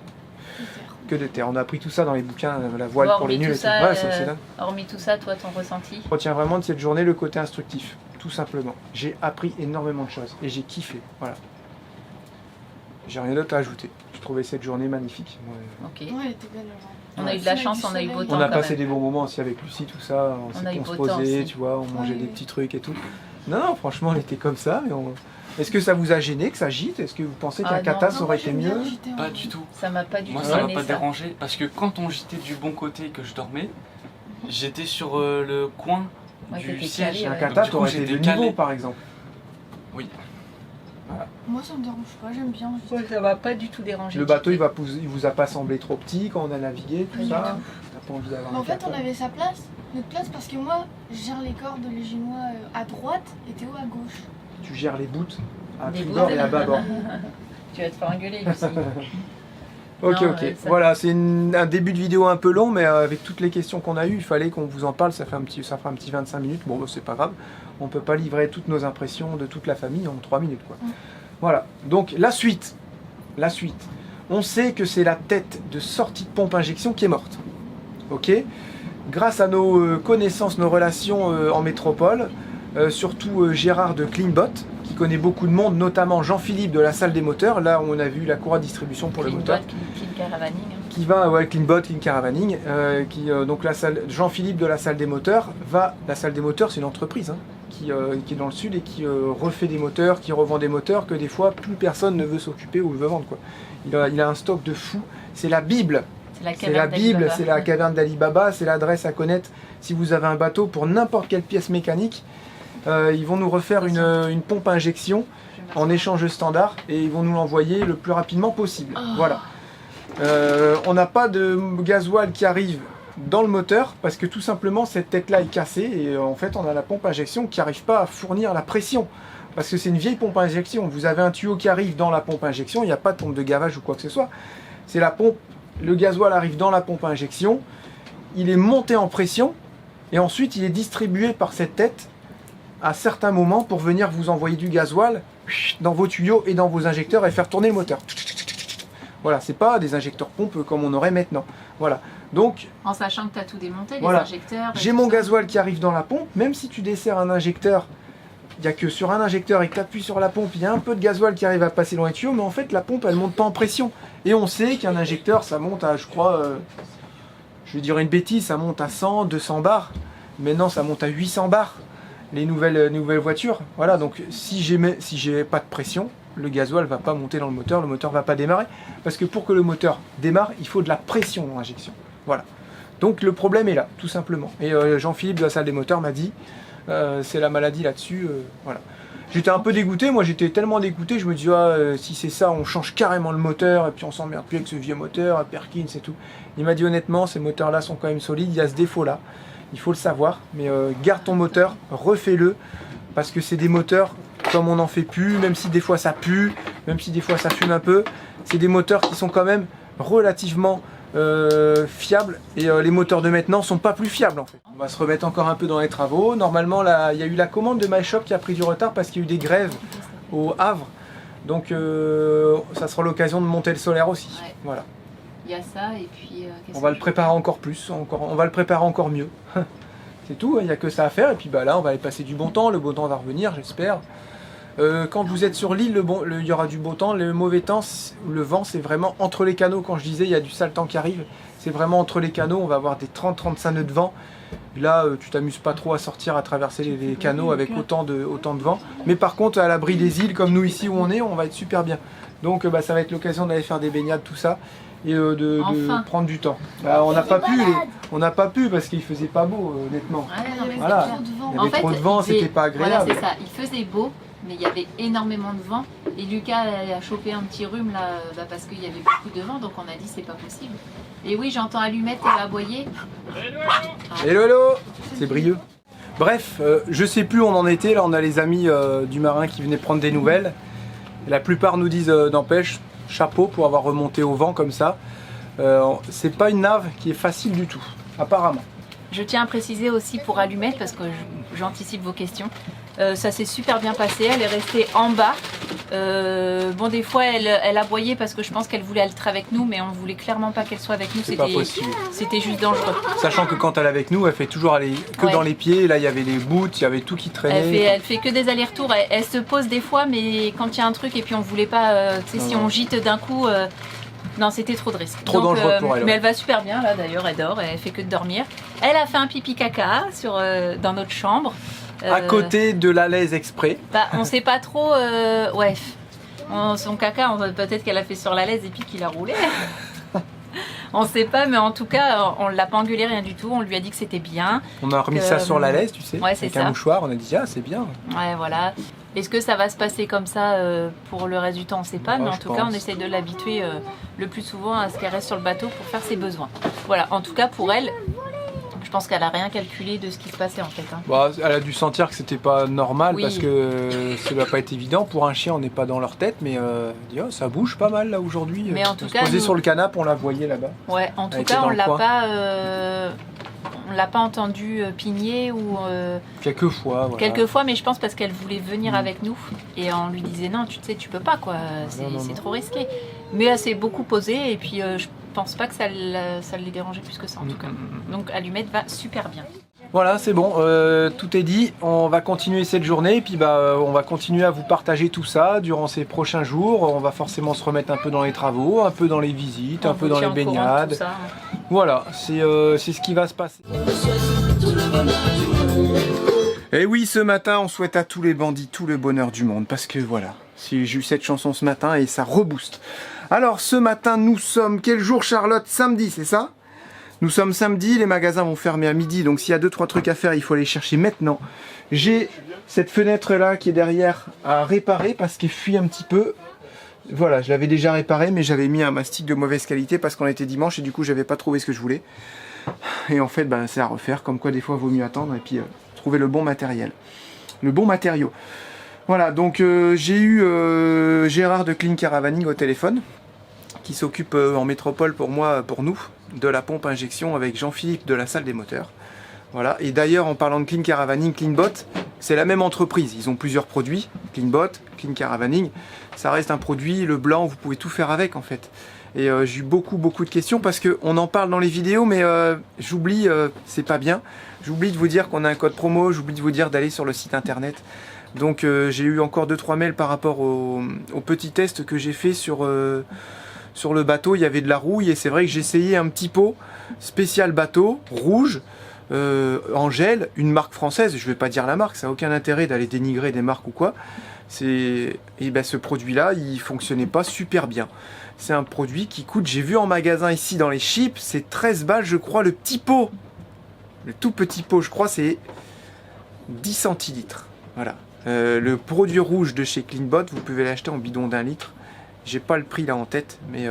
terre. de terre. On a appris tout ça dans les bouquins, la voile Bon, pour les hormis nuls et tout tout. ça, Ouais, c'est dingue. hormis tout ça, toi, ton ressenti? Je retiens vraiment de cette journée le côté instructif, tout simplement. J'ai appris énormément de choses et j'ai kiffé. Voilà. J'ai rien d'autre à ajouter. Je trouvais cette journée magnifique. Ouais. Ok. Ouais, elle était belle. On a eu de la chance, on a eu beau temps On a quand passé même. des bons moments aussi avec Lucie, tout ça. On a eu On beau se temps posait, aussi. tu vois, on mangeait Ouais. des petits trucs et tout. Non, franchement, on était comme ça. Mais est-ce que ça vous a gêné que ça gîte? Est-ce que vous pensez qu'un Ah, non. kata, ça Non, aurait moi, été j'aime bien mieux? gîter en Pas vrai. du tout. Ça m'a pas du Moi, tout ça m'a gêné, pas ça. dérangé parce que quand on gîtait du bon côté et que je dormais, j'étais sur le coin Ouais, du t'étais siège. calé, Un ouais. kata, Donc, du coup, t'aurais été j'étais de calé. niveau, par exemple. Moi, ça me dérange pas, j'aime bien gîter. Ouais, ça m'a pas du tout dérangé. Le bateau, il vous a pas semblé trop petit quand on a navigué, Pas tout du ça. tout. T'as pas envie d'avoir Mais un en fait, kata? on avait sa place, notre place, parce que moi, je gère les cordes les Génois à droite et Théo à gauche. Tu gères les bouts à Des tribord bouts. et à bâbord. Tu vas te faire engueuler, Lucie. Ok, Non, ok. ça- Voilà, c'est un début de vidéo un peu long, mais avec toutes les questions qu'on a eues, il fallait qu'on vous en parle. Ça fera un petit 25 minutes. Bon, bah, c'est pas grave. On peut pas livrer toutes nos impressions de toute la famille en 3 minutes, quoi. Voilà. Donc, la suite. La suite. On sait que c'est la tête de sortie de pompe injection qui est morte. Ok. Grâce à nos connaissances, nos relations en métropole, surtout Gérard de Cleanbot, qui connaît beaucoup de monde, notamment Jean-Philippe de la salle des moteurs. Là, on a vu la cour à distribution pour le moteur. Clean Caravaning. hein. Qui va, ouais, Cleanbot, Clean Caravaning, donc Jean-Philippe de la salle des moteurs la salle des moteurs, c'est une entreprise hein, qui est dans le sud et qui refait des moteurs, qui revend des moteurs que des fois plus personne ne veut s'occuper ou veut vendre, quoi. Il a un stock de fou, c'est la Bible, C'est la c'est la caverne Bible, d'Alibaba. c'est la caverne d'Alibaba, c'est l'adresse à connaître si vous avez un bateau pour n'importe quelle pièce mécanique. Ils vont nous refaire une pompe à injection en échange standard et ils vont nous l'envoyer le plus rapidement possible. Voilà. On n'a pas de gasoil qui arrive dans le moteur parce que tout simplement cette tête là est cassée et en fait on a la pompe à injection qui n'arrive pas à fournir la pression parce que c'est une vieille pompe à injection. Vous avez un tuyau qui arrive dans la pompe à injection, il n'y a pas de pompe de gavage ou quoi que ce soit. C'est la pompe, le gasoil arrive dans la pompe à injection, il est monté en pression et ensuite il est distribué par cette tête à certains moments pour venir vous envoyer du gasoil dans vos tuyaux et dans vos injecteurs et faire tourner le moteur. Voilà, c'est pas des injecteurs pompes comme on aurait maintenant. Voilà. Donc, En sachant que tu as tout démonté, les Voilà. injecteurs. et j'ai tout mon ça. gasoil qui arrive dans la pompe, même si tu desserres un injecteur, il n'y a que sur un injecteur et que tu appuies sur la pompe, il y a un peu de gasoil qui arrive à passer dans les tuyaux, mais en fait la pompe elle monte pas en pression. Et on sait qu'un injecteur ça monte à, je crois, je vais dire une bêtise, ça monte à 100, 200 bars. Maintenant ça monte à 800 bars, les nouvelles voitures. Voilà, donc si j'ai pas de pression, le gasoil va pas monter dans le moteur va pas démarrer. Parce que pour que le moteur démarre, il faut de la pression dans l'injection. Voilà. Donc le problème est là, tout simplement. Et Jean-Philippe de la salle des moteurs m'a dit, c'est la maladie là-dessus. Voilà. J'étais un peu dégoûté, moi j'étais tellement dégoûté, je me dis si c'est ça, on change carrément le moteur et puis on s'emmerde plus avec ce vieux moteur, à Perkins et tout. Il m'a dit honnêtement, ces moteurs-là sont quand même solides, il y a ce défaut-là, il faut le savoir, mais garde ton moteur, refais-le, parce que c'est des moteurs comme on n'en fait plus, même si des fois ça pue, même si des fois ça fume un peu, c'est des moteurs qui sont quand même relativement fiables et les moteurs de maintenant sont pas plus fiables en fait. On va se remettre encore un peu dans les travaux. Normalement là, il y a eu la commande de MyShop qui a pris du retard parce qu'il y a eu des grèves au Havre. Donc ça sera l'occasion de monter le solaire aussi. Ouais. Voilà. Il y a ça et puis. qu'est-ce On va que le je- préparer encore plus, on va le préparer encore mieux. C'est tout, il n'y a que ça à faire et puis bah là on va aller passer du bon temps, le beau temps va revenir j'espère. Quand vous êtes sur l'île, il y aura du beau temps, le mauvais temps, le vent c'est vraiment entre les canaux, quand je disais il y a du sale temps qui arrive, c'est vraiment entre les canaux, on va avoir des 30-35 nœuds de vent. Là tu t'amuses pas trop à sortir, à traverser les canaux avec autant de vent, mais par contre à l'abri des îles comme nous ici où on est, on va être super bien. Donc bah, ça va être l'occasion d'aller faire des baignades, tout ça, et de Enfin. prendre du temps. Bah, on n'a pas pu, on n'a pas pu parce qu'il faisait pas beau honnêtement. Ouais, non, mais Voilà. Trop de vent. Il y avait trop de vent, il faisait- c'était pas agréable. Voilà, c'est ça. Il faisait beau, mais il y avait énormément de vent. Et Lucas a chopé un petit rhume là, parce qu'il y avait beaucoup de vent, donc on a dit c'est pas possible. Et oui, j'entends Allumette et aboyer. Hello, hello. C'est brilleux. Bref, je sais plus où on en était. Là, on a les amis du marin qui venaient prendre des nouvelles. La plupart nous disent n'empêche, chapeau pour avoir remonté au vent comme ça. C'est pas une nave qui est facile du tout, apparemment. Je tiens à préciser aussi pour Allumette, parce que j'anticipe vos questions, ça s'est super bien passé, elle est restée en bas. Bon, des fois elle aboyait parce que je pense qu'elle voulait être avec nous, mais on voulait clairement pas qu'elle soit avec nous, C'est pas possible. c'était juste dangereux. Sachant que quand elle est avec nous, elle fait toujours aller que Ouais. dans les pieds. Là, il y avait les boots, il y avait tout qui traînait. Elle fait que des allers-retours, elle se pose des fois, mais quand il y a un truc et puis on voulait pas, tu sais, si on gîte d'un coup, non, c'était trop de risques. Trop dangereux pour elle, Mais ouais. elle va super bien là d'ailleurs, elle dort, elle fait que de dormir. Elle a fait un pipi caca dans notre chambre. À côté de l'Alaise Exprès. Bah, on sait pas trop, ouais. Son caca, peut-être qu'elle a fait sur la laise et puis qu'il a roulé. On sait pas, mais en tout cas, on l'a pas engueulé, rien du tout. On lui a dit que c'était bien. On a remis ça sur l'Alaise, tu sais, ouais, c'est avec un ça. mouchoir. On a dit, ah, c'est bien. Ouais, voilà. Est-ce que ça va se passer comme ça pour le reste du temps? On sait pas, Ouais, mais en je tout cas, on pense. essaye de l'habituer le plus souvent à ce qu'elle reste sur le bateau pour faire ses besoins. Voilà, en tout cas, pour elle, je pense qu'elle a rien calculé de ce qui se passait en fait. Hein. Bah, elle a dû sentir que c'était pas normal Oui. parce que ça doit pas être évident. Pour un chien, on n'est pas dans leur tête, mais elle dit, oh, ça bouge pas mal là aujourd'hui. Mais en tout se cas, posait nous- sur le canapé, on la voyait là-bas. Ouais, en Elle tout était cas, dans on le l'a coin. pas. On l'a pas entendu pigner ou Quelques fois, voilà. quelques fois, mais je pense parce qu'elle voulait venir avec nous et on lui disait non, tu sais, tu peux pas quoi, non, non. c'est trop risqué. Mais elle s'est beaucoup posée et puis je pense pas que ça l'ait dérangé plus que ça en tout cas. Donc Allumette va super bien. Voilà, c'est bon, tout est dit. On va continuer cette journée et puis on va continuer à vous partager tout ça durant ces prochains jours. On va forcément se remettre un peu dans les travaux, un peu dans les visites, un On peu vous dans les tient au courant de baignades. tout ça, hein. Voilà, c'est ce qui va se passer. Et oui, ce matin, on souhaite à tous les bandits tout le bonheur du monde. Parce que voilà, j'ai eu cette chanson ce matin et ça rebooste. Alors, ce matin, nous sommes... Quel jour, Charlotte? Samedi, c'est ça? Nous sommes samedi, les magasins vont fermer à midi. Donc, s'il y a 2-3 trucs à faire, il faut les chercher maintenant. J'ai cette fenêtre-là qui est derrière à réparer parce qu'elle fuit un petit peu. Voilà, je l'avais déjà réparé, mais j'avais mis un mastic de mauvaise qualité parce qu'on était dimanche et du coup, j'avais pas trouvé ce que je voulais. Et en fait, c'est à refaire, comme quoi des fois, il vaut mieux attendre et puis trouver le bon matériel, le bon matériau. Voilà, donc j'ai eu Gérard de Clean Caravaning au téléphone, qui s'occupe en métropole pour moi, pour nous, de la pompe injection avec Jean-Philippe de la salle des moteurs. Voilà, et d'ailleurs, en parlant de Clean Caravaning, CleanBot, c'est la même entreprise. Ils ont plusieurs produits, CleanBot, Clean Caravaning. Ça reste un produit, le blanc, vous pouvez tout faire avec en fait. Et j'ai eu beaucoup de questions parce qu'on en parle dans les vidéos, mais j'oublie, c'est pas bien. J'oublie de vous dire qu'on a un code promo, j'oublie de vous dire d'aller sur le site internet. Donc j'ai eu encore 2-3 mails par rapport au petit test que j'ai fait sur le bateau. Il y avait de la rouille et c'est vrai que j'ai essayé un petit pot spécial bateau, rouge, en gel, une marque française. Je vais pas dire la marque, ça n'a aucun intérêt d'aller dénigrer des marques ou quoi. Et ce produit-là, il fonctionnait pas super bien. C'est un produit qui coûte, j'ai vu en magasin ici dans les chips, c'est 13 balles je crois le petit pot. Le tout petit pot, je crois, c'est 10 centilitres. Voilà. Le produit rouge de chez CleanBot, vous pouvez l'acheter en bidon d'1 litre. J'ai pas le prix là en tête, mais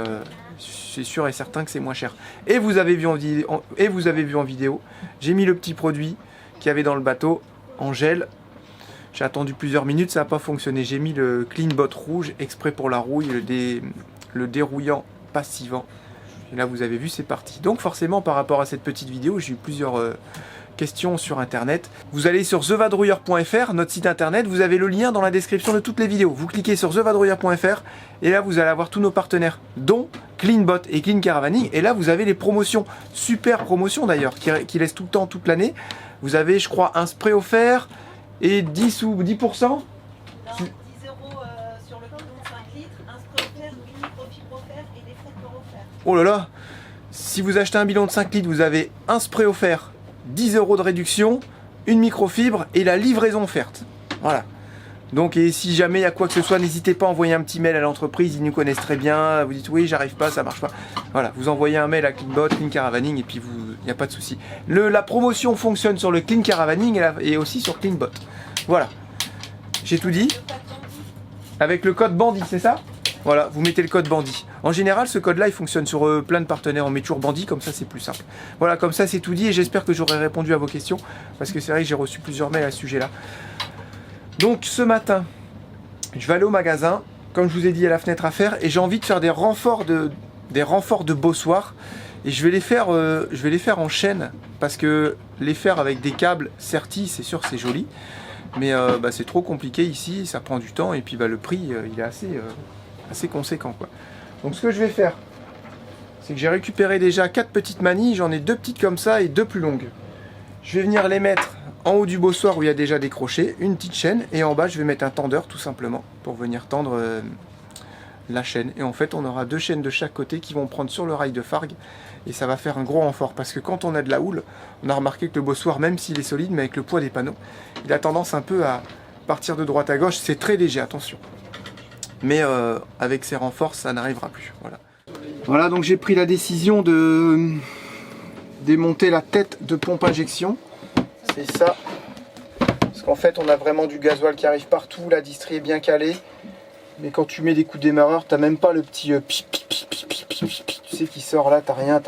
c'est sûr et certain que c'est moins cher. Et vous avez vu en vidéo, j'ai mis le petit produit qu'il y avait dans le bateau en gel. J'ai attendu plusieurs minutes, ça n'a pas fonctionné. J'ai mis le CleanBot rouge exprès pour la rouille, le dérouillant passivant. Et là vous avez vu, c'est parti. Donc forcément par rapport à cette petite vidéo, j'ai eu plusieurs questions sur internet. Vous allez sur thevadrouilleur.fr, notre site internet, vous avez le lien dans la description de toutes les vidéos. Vous cliquez sur thevadrouilleur.fr et là vous allez avoir tous nos partenaires, dont CleanBot et Clean Caravaning. Et là vous avez les promotions, super promotions d'ailleurs, qui laissent tout le temps, toute l'année. Vous avez je crois un spray offert et 10 ou 10%. Non, 10 € sur le bidon de 5 litres, un spray offert, une microfibre offert et des frais de port offerts. Oh là là, si vous achetez un bidon de 5 litres, vous avez un spray offert, 10 € de réduction, une microfibre et la livraison offerte. Voilà. Donc, et si jamais il y a quoi que ce soit, n'hésitez pas à envoyer un petit mail à l'entreprise, ils nous connaissent très bien. Vous dites oui, j'arrive pas, ça marche pas. Voilà, vous envoyez un mail à CleanBot, Clean Caravaning et puis il n'y a pas de souci. La promotion fonctionne sur le Clean Caravaning et aussi sur CleanBot. Voilà. J'ai tout dit. Avec le code bandit, c'est ça? Voilà, vous mettez le code bandit. En général, ce code-là, il fonctionne sur plein de partenaires. On met toujours bandit, comme ça, c'est plus simple. Voilà, comme ça, c'est tout dit. Et j'espère que j'aurai répondu à vos questions. Parce que c'est vrai que j'ai reçu plusieurs mails à ce sujet-là. Donc, ce matin, je vais aller au magasin. Comme je vous ai dit, il y a la fenêtre à faire. Et j'ai envie de faire des renforts de bossoirs. Et je vais les faire en chaîne. Parce que les faire avec des câbles sertis, c'est sûr, c'est joli. Mais c'est trop compliqué ici. Ça prend du temps. Et puis, le prix, il est assez conséquent, quoi. Donc ce que je vais faire, c'est que j'ai récupéré déjà 4 petites manilles, j'en ai 2 petites comme ça et 2 plus longues. Je vais venir les mettre en haut du bossoir où il y a déjà des crochets, une petite chaîne, et en bas je vais mettre un tendeur tout simplement pour venir tendre la chaîne. Et en fait on aura 2 chaînes de chaque côté qui vont prendre sur le rail de Fargue et ça va faire un gros renfort parce que quand on a de la houle, on a remarqué que le bossoir, même s'il est solide, mais avec le poids des panneaux, il a tendance un peu à partir de droite à gauche. C'est très léger, attention. Mais avec ces renforts, ça n'arrivera plus. Voilà, donc j'ai pris la décision de démonter la tête de pompe injection. C'est ça. Parce qu'en fait, on a vraiment du gasoil qui arrive partout. La distrie est bien calée. Mais quand tu mets des coups de démarreur, t'as même pas le petit tu sais qui sort là, t'as rien,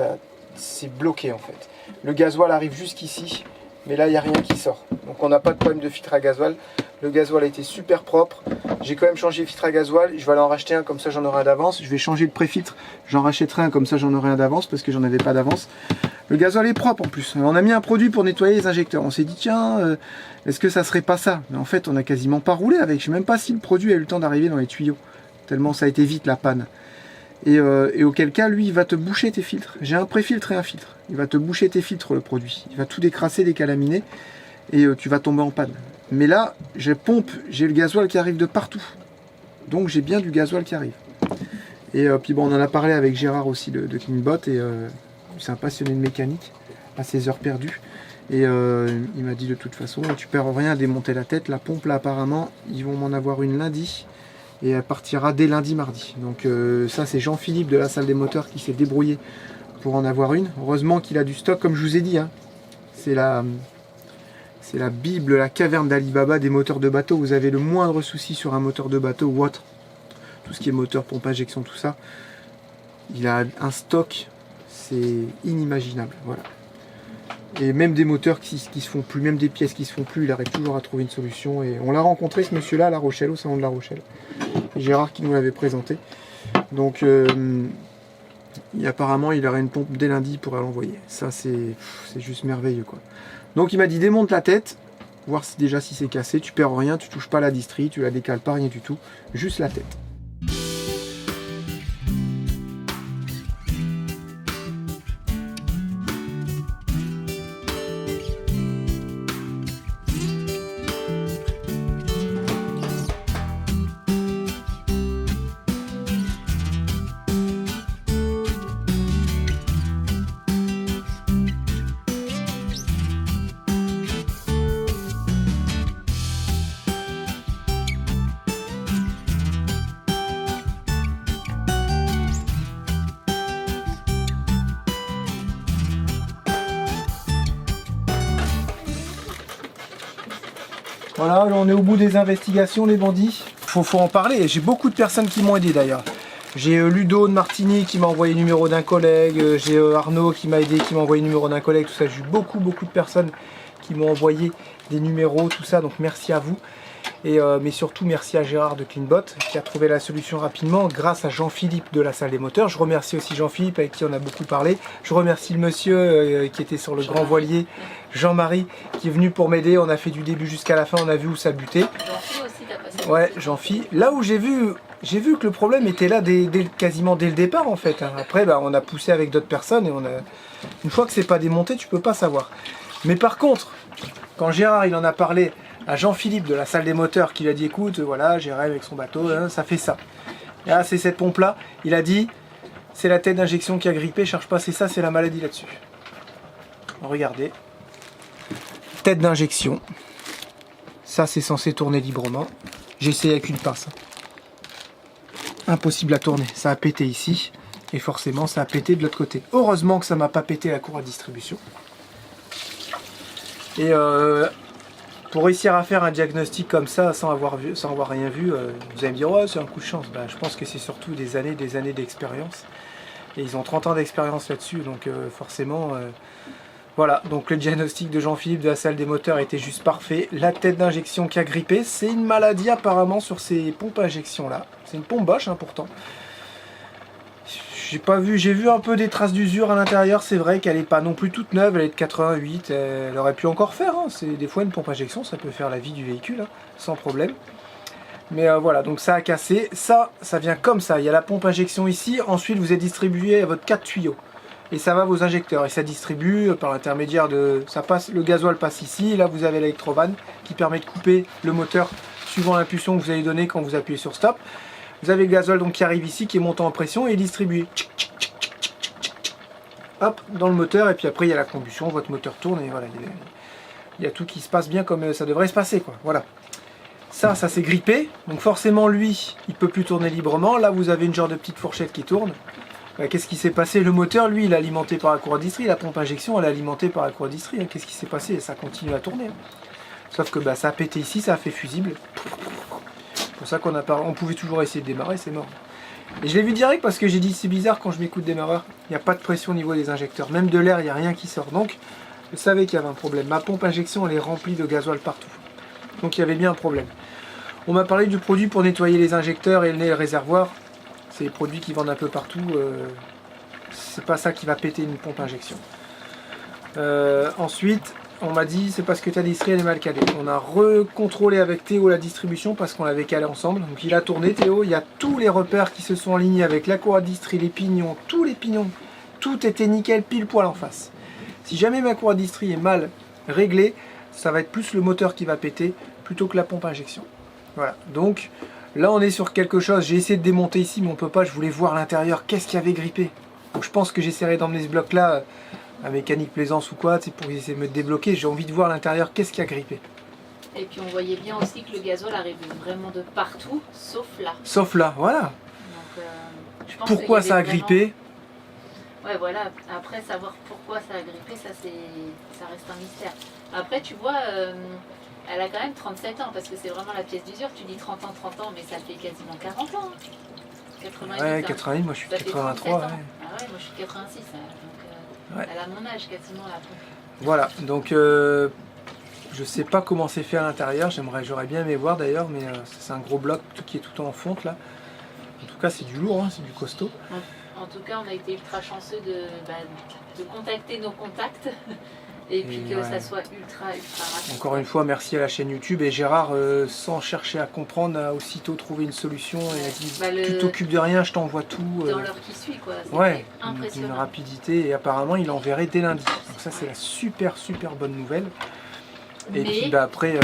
c'est bloqué en fait. Le gasoil arrive jusqu'ici, mais là il n'y a rien qui sort. Donc on n'a pas de problème de filtre à gasoil. Le gasoil a été super propre. J'ai quand même changé le filtre à gasoil. Je vais aller en racheter un, comme ça j'en aurai un d'avance. Je vais changer le pré-filtre. J'en rachèterai un, comme ça j'en aurai un d'avance, parce que j'en avais pas d'avance. Le gasoil est propre en plus. On a mis un produit pour nettoyer les injecteurs. On s'est dit tiens, est-ce que ça serait pas ça? Mais en fait on a quasiment pas roulé avec. Je sais même pas si le produit a eu le temps d'arriver dans les tuyaux. Tellement ça a été vite la panne. Et auquel cas lui il va te boucher tes filtres. J'ai un pré-filtre et un filtre. Il va te boucher tes filtres le produit. Il va tout décrasser, décalaminer. Et tu vas tomber en panne. Mais là, j'ai le gasoil qui arrive de partout. Donc j'ai bien du gasoil qui arrive. Et puis bon, on en a parlé avec Gérard aussi de Cleanbot. Et c'est un passionné de mécanique à ses heures perdues. Et il m'a dit de toute façon, tu perds rien à démonter la tête. La pompe là apparemment, ils vont m'en avoir une lundi. Et elle partira dès lundi, mardi. Donc ça c'est Jean-Philippe de la salle des moteurs qui s'est débrouillé pour en avoir une. Heureusement qu'il a du stock, comme je vous ai dit. Hein. C'est la Bible, la caverne d'Ali Baba des moteurs de bateau. Vous avez le moindre souci sur un moteur de bateau ou autre. Tout ce qui est moteur, pompe, injection, tout ça. Il a un stock, c'est inimaginable. Voilà. Et même des moteurs qui se font plus, même des pièces qui se font plus, il arrive toujours à trouver une solution. Et on l'a rencontré ce monsieur-là à La Rochelle, au salon de La Rochelle. Gérard qui nous l'avait présenté. Donc apparemment il aurait une pompe dès lundi pour l'envoyer. Ça c'est juste merveilleux quoi. Donc il m'a dit démonte la tête, voir si c'est cassé, tu perds rien, tu touches pas la distrie, tu la décales pas, rien du tout, juste la tête. Voilà, on est au bout des investigations les bandits. Faut en parler, j'ai beaucoup de personnes qui m'ont aidé d'ailleurs. J'ai Ludo de Martigny qui m'a envoyé le numéro d'un collègue, j'ai Arnaud qui m'a aidé, qui m'a envoyé le numéro d'un collègue, tout ça. J'ai eu beaucoup de personnes qui m'ont envoyé des numéros, tout ça, donc merci à vous. Et, mais surtout merci à Gérard de Cleanbot qui a trouvé la solution rapidement grâce à Jean-Philippe de la salle des moteurs. Je remercie aussi Jean-Philippe avec qui on a beaucoup parlé. Je remercie le monsieur qui était sur le grand voilier, Jean-Marie, qui est venu pour m'aider. On a fait du début jusqu'à la fin, on a vu où ça butait. Jean-Philippe aussi t'as passé. Ouais, Jean-Philippe. Là où j'ai vu que le problème était là quasiment dès le départ en fait. Après on a poussé avec d'autres personnes et une fois que c'est pas démonté, tu peux pas savoir. Mais par contre, quand Gérard il en a parlé à Jean-Philippe de la salle des moteurs qui lui a dit écoute voilà j'ai rêvé avec son bateau, hein, ça fait ça. Et là c'est cette pompe là, il a dit c'est la tête d'injection qui a grippé, cherche pas, c'est ça, c'est la maladie là-dessus. Regardez, tête d'injection, ça c'est censé tourner librement, j'ai essayé avec une pince. Impossible à tourner, ça a pété ici et forcément ça a pété de l'autre côté. Heureusement que ça m'a pas pété la cour à distribution. Et pour réussir à faire un diagnostic comme ça sans avoir rien vu, vous allez me dire ouais c'est un coup de chance. Bah, je pense que c'est surtout des années d'expérience. Et ils ont 30 ans d'expérience là-dessus, donc forcément... voilà, donc le diagnostic de Jean-Philippe de la salle des moteurs était juste parfait. La tête d'injection qui a grippé, c'est une maladie apparemment sur ces pompes à injection là. C'est une pompe Bosch hein, pourtant. J'ai vu un peu des traces d'usure à l'intérieur, c'est vrai qu'elle n'est pas non plus toute neuve, elle est de 88, elle aurait pu encore faire. Hein. Des fois une pompe à injection, ça peut faire la vie du véhicule, hein, sans problème. Mais voilà, donc ça a cassé. Ça vient comme ça. Il y a la pompe injection ici. Ensuite, vous êtes distribué à votre 4 tuyaux. Et ça va vos injecteurs. Et ça distribue par l'intermédiaire de... le gasoil passe ici. Là, vous avez l'électrovanne qui permet de couper le moteur suivant l'impulsion que vous allez donner quand vous appuyez sur stop. Vous avez le gasoil donc, qui arrive ici, qui est montant en pression et distribué. Hop, dans le moteur. Et puis après, il y a la combustion. Votre moteur tourne et voilà. Il y a tout qui se passe bien comme ça devrait se passer, quoi. Voilà. Ça s'est grippé, donc forcément lui, il peut plus tourner librement. Là, vous avez une genre de petite fourchette qui tourne. Qu'est-ce qui s'est passé? Le moteur, lui, il est alimenté par la courroie d'Istrie. La pompe injection, elle est alimentée par la courroie d'Istrie. Qu'est-ce qui s'est passé? Ça continue à tourner. Sauf que ça a pété ici, ça a fait fusible. C'est pour ça on pouvait toujours essayer de démarrer, c'est mort. Et je l'ai vu direct parce que j'ai dit c'est bizarre quand je m'écoute démarreur. Il n'y a pas de pression au niveau des injecteurs. Même de l'air, il n'y a rien qui sort. Donc, je savais qu'il y avait un problème. Ma pompe injection, elle est remplie de gasoil partout. Donc, il y avait bien un problème. On m'a parlé du produit pour nettoyer les injecteurs et le réservoir. C'est des produits qui vendent un peu partout. C'est pas ça qui va péter une pompe injection. Ensuite, on m'a dit c'est parce que ta distrie elle est mal calée. On a recontrôlé avec Théo la distribution parce qu'on l'avait calé ensemble. Donc il a tourné Théo. Il y a tous les repères qui se sont alignés avec la courroie distrie, les pignons, tous les pignons. Tout était nickel pile poil en face. Si jamais ma courroie distrie est mal réglée, ça va être plus le moteur qui va péter plutôt que la pompe injection. Voilà, donc là on est sur quelque chose, j'ai essayé de démonter ici mais on peut pas, je voulais voir à l'intérieur qu'est-ce qui avait grippé. Donc je pense que j'essaierai d'emmener ce bloc là à Mécanique Plaisance ou quoi, c'est pour essayer de me débloquer, j'ai envie de voir à l'intérieur qu'est-ce qui a grippé. Et puis on voyait bien aussi que le gasoil arrivait vraiment de partout, sauf là. Sauf là, voilà. Donc, je pense pourquoi qu'il y ça a avait vraiment... grippé? Ouais voilà, après savoir pourquoi ça a grippé, ça reste un mystère. Après tu vois... elle a quand même 37 ans, parce que c'est vraiment la pièce d'usure. Tu dis 30 ans, mais ça fait quasiment 40 ans. 88, ouais, 88, moi je suis de 83. Ouais. Ah ouais, moi je suis de 86. Donc, ouais. Elle a mon âge quasiment là. Voilà, donc je sais pas comment c'est fait à l'intérieur. J'aurais bien aimé voir d'ailleurs, mais c'est un gros bloc qui est tout en fonte là. En tout cas, c'est du lourd, hein, c'est du costaud. En tout cas, on a été ultra chanceux de contacter nos contacts. Et puis que ça soit ultra rapide. Encore une fois, merci à la chaîne YouTube. Et Gérard, sans chercher à comprendre, a aussitôt trouvé une solution et a dit tu t'occupes de rien, je t'envoie tout. Dans l'heure qui suit, quoi. Ouais, impressionnant. Une rapidité. Et apparemment, il enverrait dès lundi. Donc ça, c'est la super bonne nouvelle. Et puis après...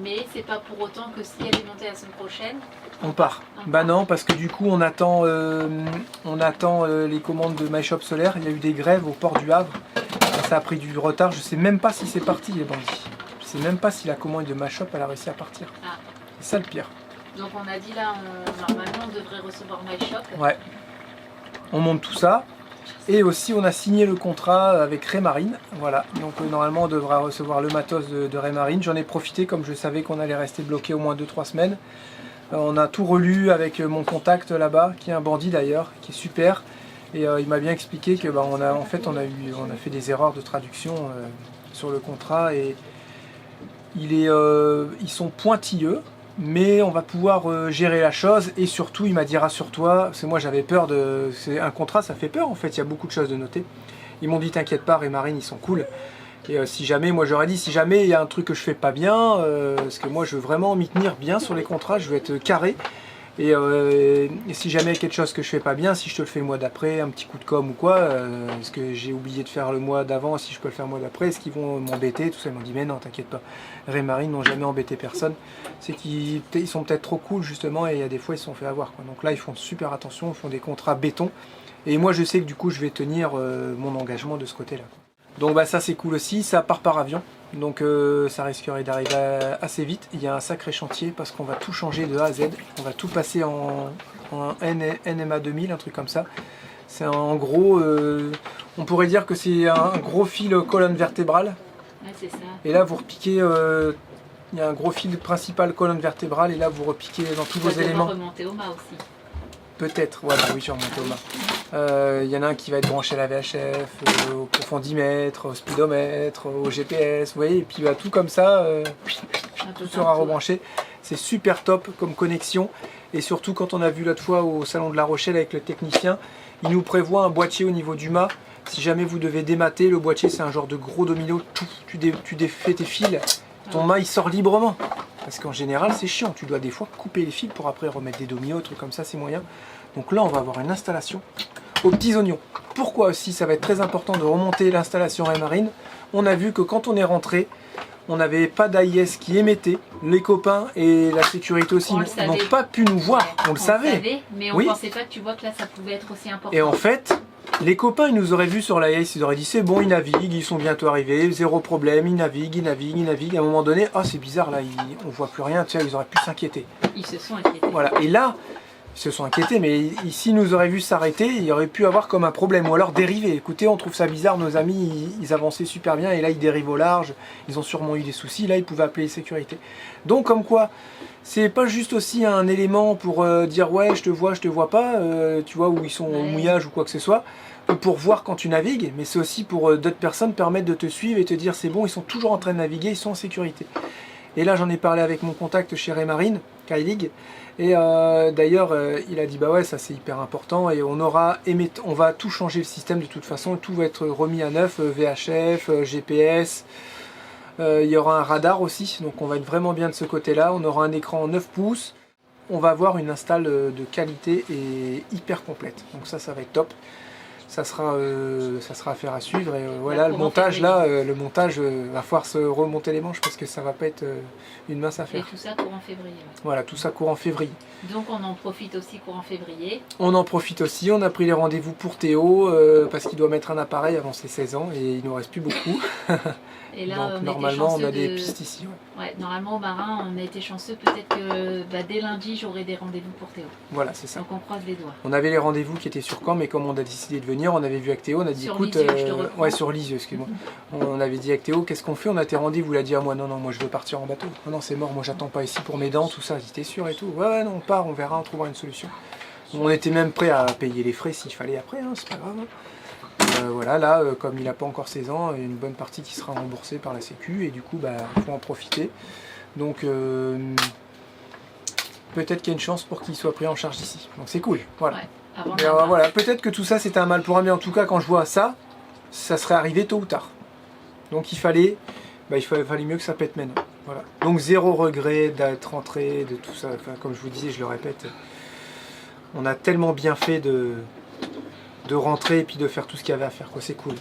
Mais c'est pas pour autant que si elle est montée la semaine prochaine... On part. Bah non, parce que du coup, on attend les commandes de My Shop Solaire. Il y a eu des grèves au port du Havre. Ça a pris du retard, je sais même pas si c'est parti les bandits. Je sais même pas si la commande de ma shop elle a réussi à partir. Ah. C'est ça le pire. Donc on a dit là, normalement on devrait recevoir My Shop. Ouais. On monte tout ça. Et aussi on a signé le contrat avec Raymarine. Voilà. Donc normalement on devra recevoir le matos de Raymarine. J'en ai profité comme je savais qu'on allait rester bloqué au moins 2-3 semaines. On a tout relu avec mon contact là-bas, qui est un bandit d'ailleurs, qui est super. Et il m'a bien expliqué que on a fait des erreurs de traduction sur le contrat et ils sont pointilleux, mais on va pouvoir gérer la chose et surtout il m'a dit rassure-toi, parce que moi j'avais peur c'est un contrat, ça fait peur en fait, il y a beaucoup de choses de noter. Ils m'ont dit t'inquiète pas, Raymarine ils sont cool. Et si jamais, moi j'aurais dit si jamais il y a un truc que je fais pas bien, parce que moi je veux vraiment m'y tenir bien sur les contrats, je veux être carré. Et si jamais il y a quelque chose que je fais pas bien, si je te le fais le mois d'après, un petit coup de com ou quoi, est-ce que j'ai oublié de faire le mois d'avant, si je peux le faire le mois d'après, est-ce qu'ils vont m'embêter, tout ça. Ils m'ont dit mais non, t'inquiète pas, Raymarine n'ont jamais embêté personne, c'est qu'ils sont peut-être trop cool justement et il y a des fois ils se sont fait avoir, quoi. Donc là ils font super attention, ils font des contrats béton et moi je sais que du coup je vais tenir mon engagement de ce côté-là. Donc ça c'est cool aussi, ça part par avion. Donc ça risquerait d'arriver assez vite. Il y a un sacré chantier parce qu'on va tout changer de A à Z. On va tout passer en NMA 2000, un truc comme ça. C'est en gros, on pourrait dire que c'est un gros fil colonne vertébrale. Ouais, c'est ça. Et là vous repiquez Il y a un gros fil principal, colonne vertébrale, et là vous repiquez dans tous vos éléments. Remonter au mât aussi. Peut-être, voilà, oui, je suis remonté au mât. Il y en a un qui va être branché à la VHF, au profondimètre, au speedomètre, au GPS, vous voyez, et puis bah, tout comme ça, tout sera rebranché. C'est super top comme connexion, et surtout quand on a vu l'autre fois au salon de La Rochelle avec le technicien, il nous prévoit un boîtier au niveau du mât. Si jamais vous devez démater, le boîtier c'est un genre de gros domino, tu défais tes fils, ton mât il sort librement. Parce qu'en général c'est chiant, tu dois des fois couper les fils pour après remettre des dominos, trucs comme ça, c'est moyen. Donc là on va avoir une installation aux petits oignons. Pourquoi aussi ça va être très important de remonter l'installation Raymarine? On a vu que quand on est rentré, on n'avait pas d'AIS qui émettait. Les copains et la sécurité aussi n'ont pas pu nous voir, Ouais, on le savait. Mais on Oui. pensait pas que tu vois que là ça pouvait être aussi important. Et en fait, les copains ils nous auraient vus sur l'AIS, ils auraient dit c'est bon, ils naviguent, ils sont bientôt arrivés, zéro problème, ils naviguent, ils naviguent, ils naviguent. À un moment donné, oh c'est bizarre là, on voit plus rien, tu sais, ils auraient pu s'inquiéter. Ils se sont inquiétés. Voilà, et là, ils se sont inquiétés, mais s'ils nous auraient vu s'arrêter, il y aurait pu avoir comme un problème, ou alors dériver. Écoutez, on trouve ça bizarre, nos amis, ils avançaient super bien, et là, ils dérivent au large, ils ont sûrement eu des soucis, là, ils pouvaient appeler les sécurités. Donc, comme quoi, c'est pas juste aussi un élément pour dire, ouais, je te vois pas, tu vois, où ils sont au mouillage ou quoi que ce soit, ou pour voir quand tu navigues, mais c'est aussi pour d'autres personnes permettre de te suivre et te dire, c'est bon, ils sont toujours en train de naviguer, ils sont en sécurité. Et là, j'en ai parlé avec mon contact chez Raymarine, Kailig, et d'ailleurs, il a dit bah ouais, ça c'est hyper important, et on va tout changer le système de toute façon, tout va être remis à neuf, VHF, GPS, il y aura un radar aussi, donc on va être vraiment bien de ce côté-là, on aura un écran 9 pouces, on va avoir une install de qualité et hyper complète, donc ça va être top. Ça sera affaire à suivre, et voilà, le montage là, va falloir se remonter les manches parce que ça va pas être une mince affaire. Et tout ça courant février. Ouais. Voilà, tout ça courant février. Donc on en profite aussi courant février. On en profite aussi, on a pris les rendez-vous pour Théo parce qu'il doit mettre un appareil avant ses 16 ans et il nous reste plus beaucoup. Et là, donc normalement on a des pistes ici. Ouais, normalement au marin on a été chanceux, peut-être que dès lundi j'aurai des rendez-vous pour Théo. Voilà, c'est ça. Donc on croise les doigts. On avait les rendez-vous qui étaient sur Caen, mais comme on a décidé de venir, on avait vu avec Théo, on a dit Sur écoute, Lisieux, ouais, sur Lisieux, excuse-moi. On avait dit avec Théo, qu'est-ce qu'on fait? On a tes rendez-vous, il a dit à moi non, moi je veux partir en bateau. Non, c'est mort, moi j'attends pas ici pour mes dents, tout ça. T'es sûr et tout? Ouais, non, on part, on verra, on trouvera une solution. On était même prêt à payer les frais s'il fallait après, hein, c'est pas grave. Voilà, là, comme il n'a pas encore 16 ans, il y a une bonne partie qui sera remboursée par la Sécu, et du coup, il faut en profiter. Donc, peut-être qu'il y a une chance pour qu'il soit pris en charge ici. Donc, c'est cool. Voilà. Ouais, Voilà, peut-être que tout ça, c'était un mal pour un bien. En tout cas, quand je vois ça, ça serait arrivé tôt ou tard. Donc, il fallait mieux que ça pète maintenant. Voilà. Donc, zéro regret d'être rentré, de tout ça. Enfin, comme je vous disais, je le répète, on a tellement bien fait de rentrer et puis de faire tout ce qu'il y avait à faire, quoi. C'est cool.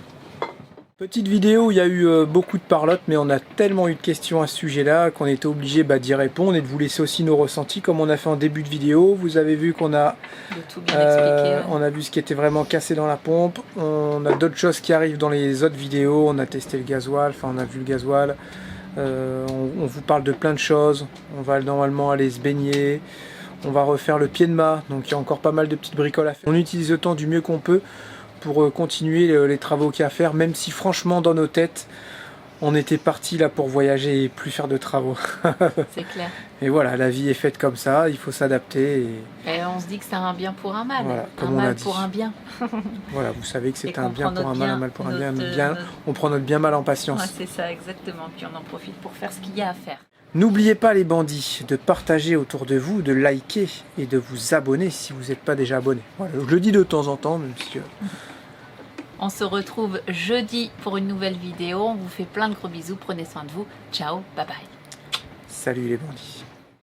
Petite vidéo où il y a eu beaucoup de parlotte, mais on a tellement eu de questions à ce sujet-là qu'on était obligé d'y répondre et de vous laisser aussi nos ressentis comme on a fait en début de vidéo. Vous avez vu qu'on a, on a vu ce qui était vraiment cassé dans la pompe. On a d'autres choses qui arrivent dans les autres vidéos. On a testé le gasoil, enfin on a vu le gasoil. On vous parle de plein de choses. On va normalement aller se baigner. On va refaire le pied de mât, donc il y a encore pas mal de petites bricoles à faire. On utilise le temps du mieux qu'on peut pour continuer les travaux qu'il y a à faire, même si franchement dans nos têtes, on était parti là pour voyager et plus faire de travaux. C'est clair. Et voilà, la vie est faite comme ça, il faut s'adapter. Et on se dit que c'est un bien pour un mal, voilà, un mal pour un bien. Voilà, vous savez que c'est un bien pour un bien, mal, un mal pour un bien. On prend notre bien mal en patience. Ouais, c'est ça, exactement. Puis on en profite pour faire ce qu'il y a à faire. N'oubliez pas les bandits de partager autour de vous, de liker et de vous abonner si vous n'êtes pas déjà abonné. Voilà, je le dis de temps en temps, même si... On se retrouve jeudi pour une nouvelle vidéo. On vous fait plein de gros bisous. Prenez soin de vous. Ciao, bye bye. Salut les bandits.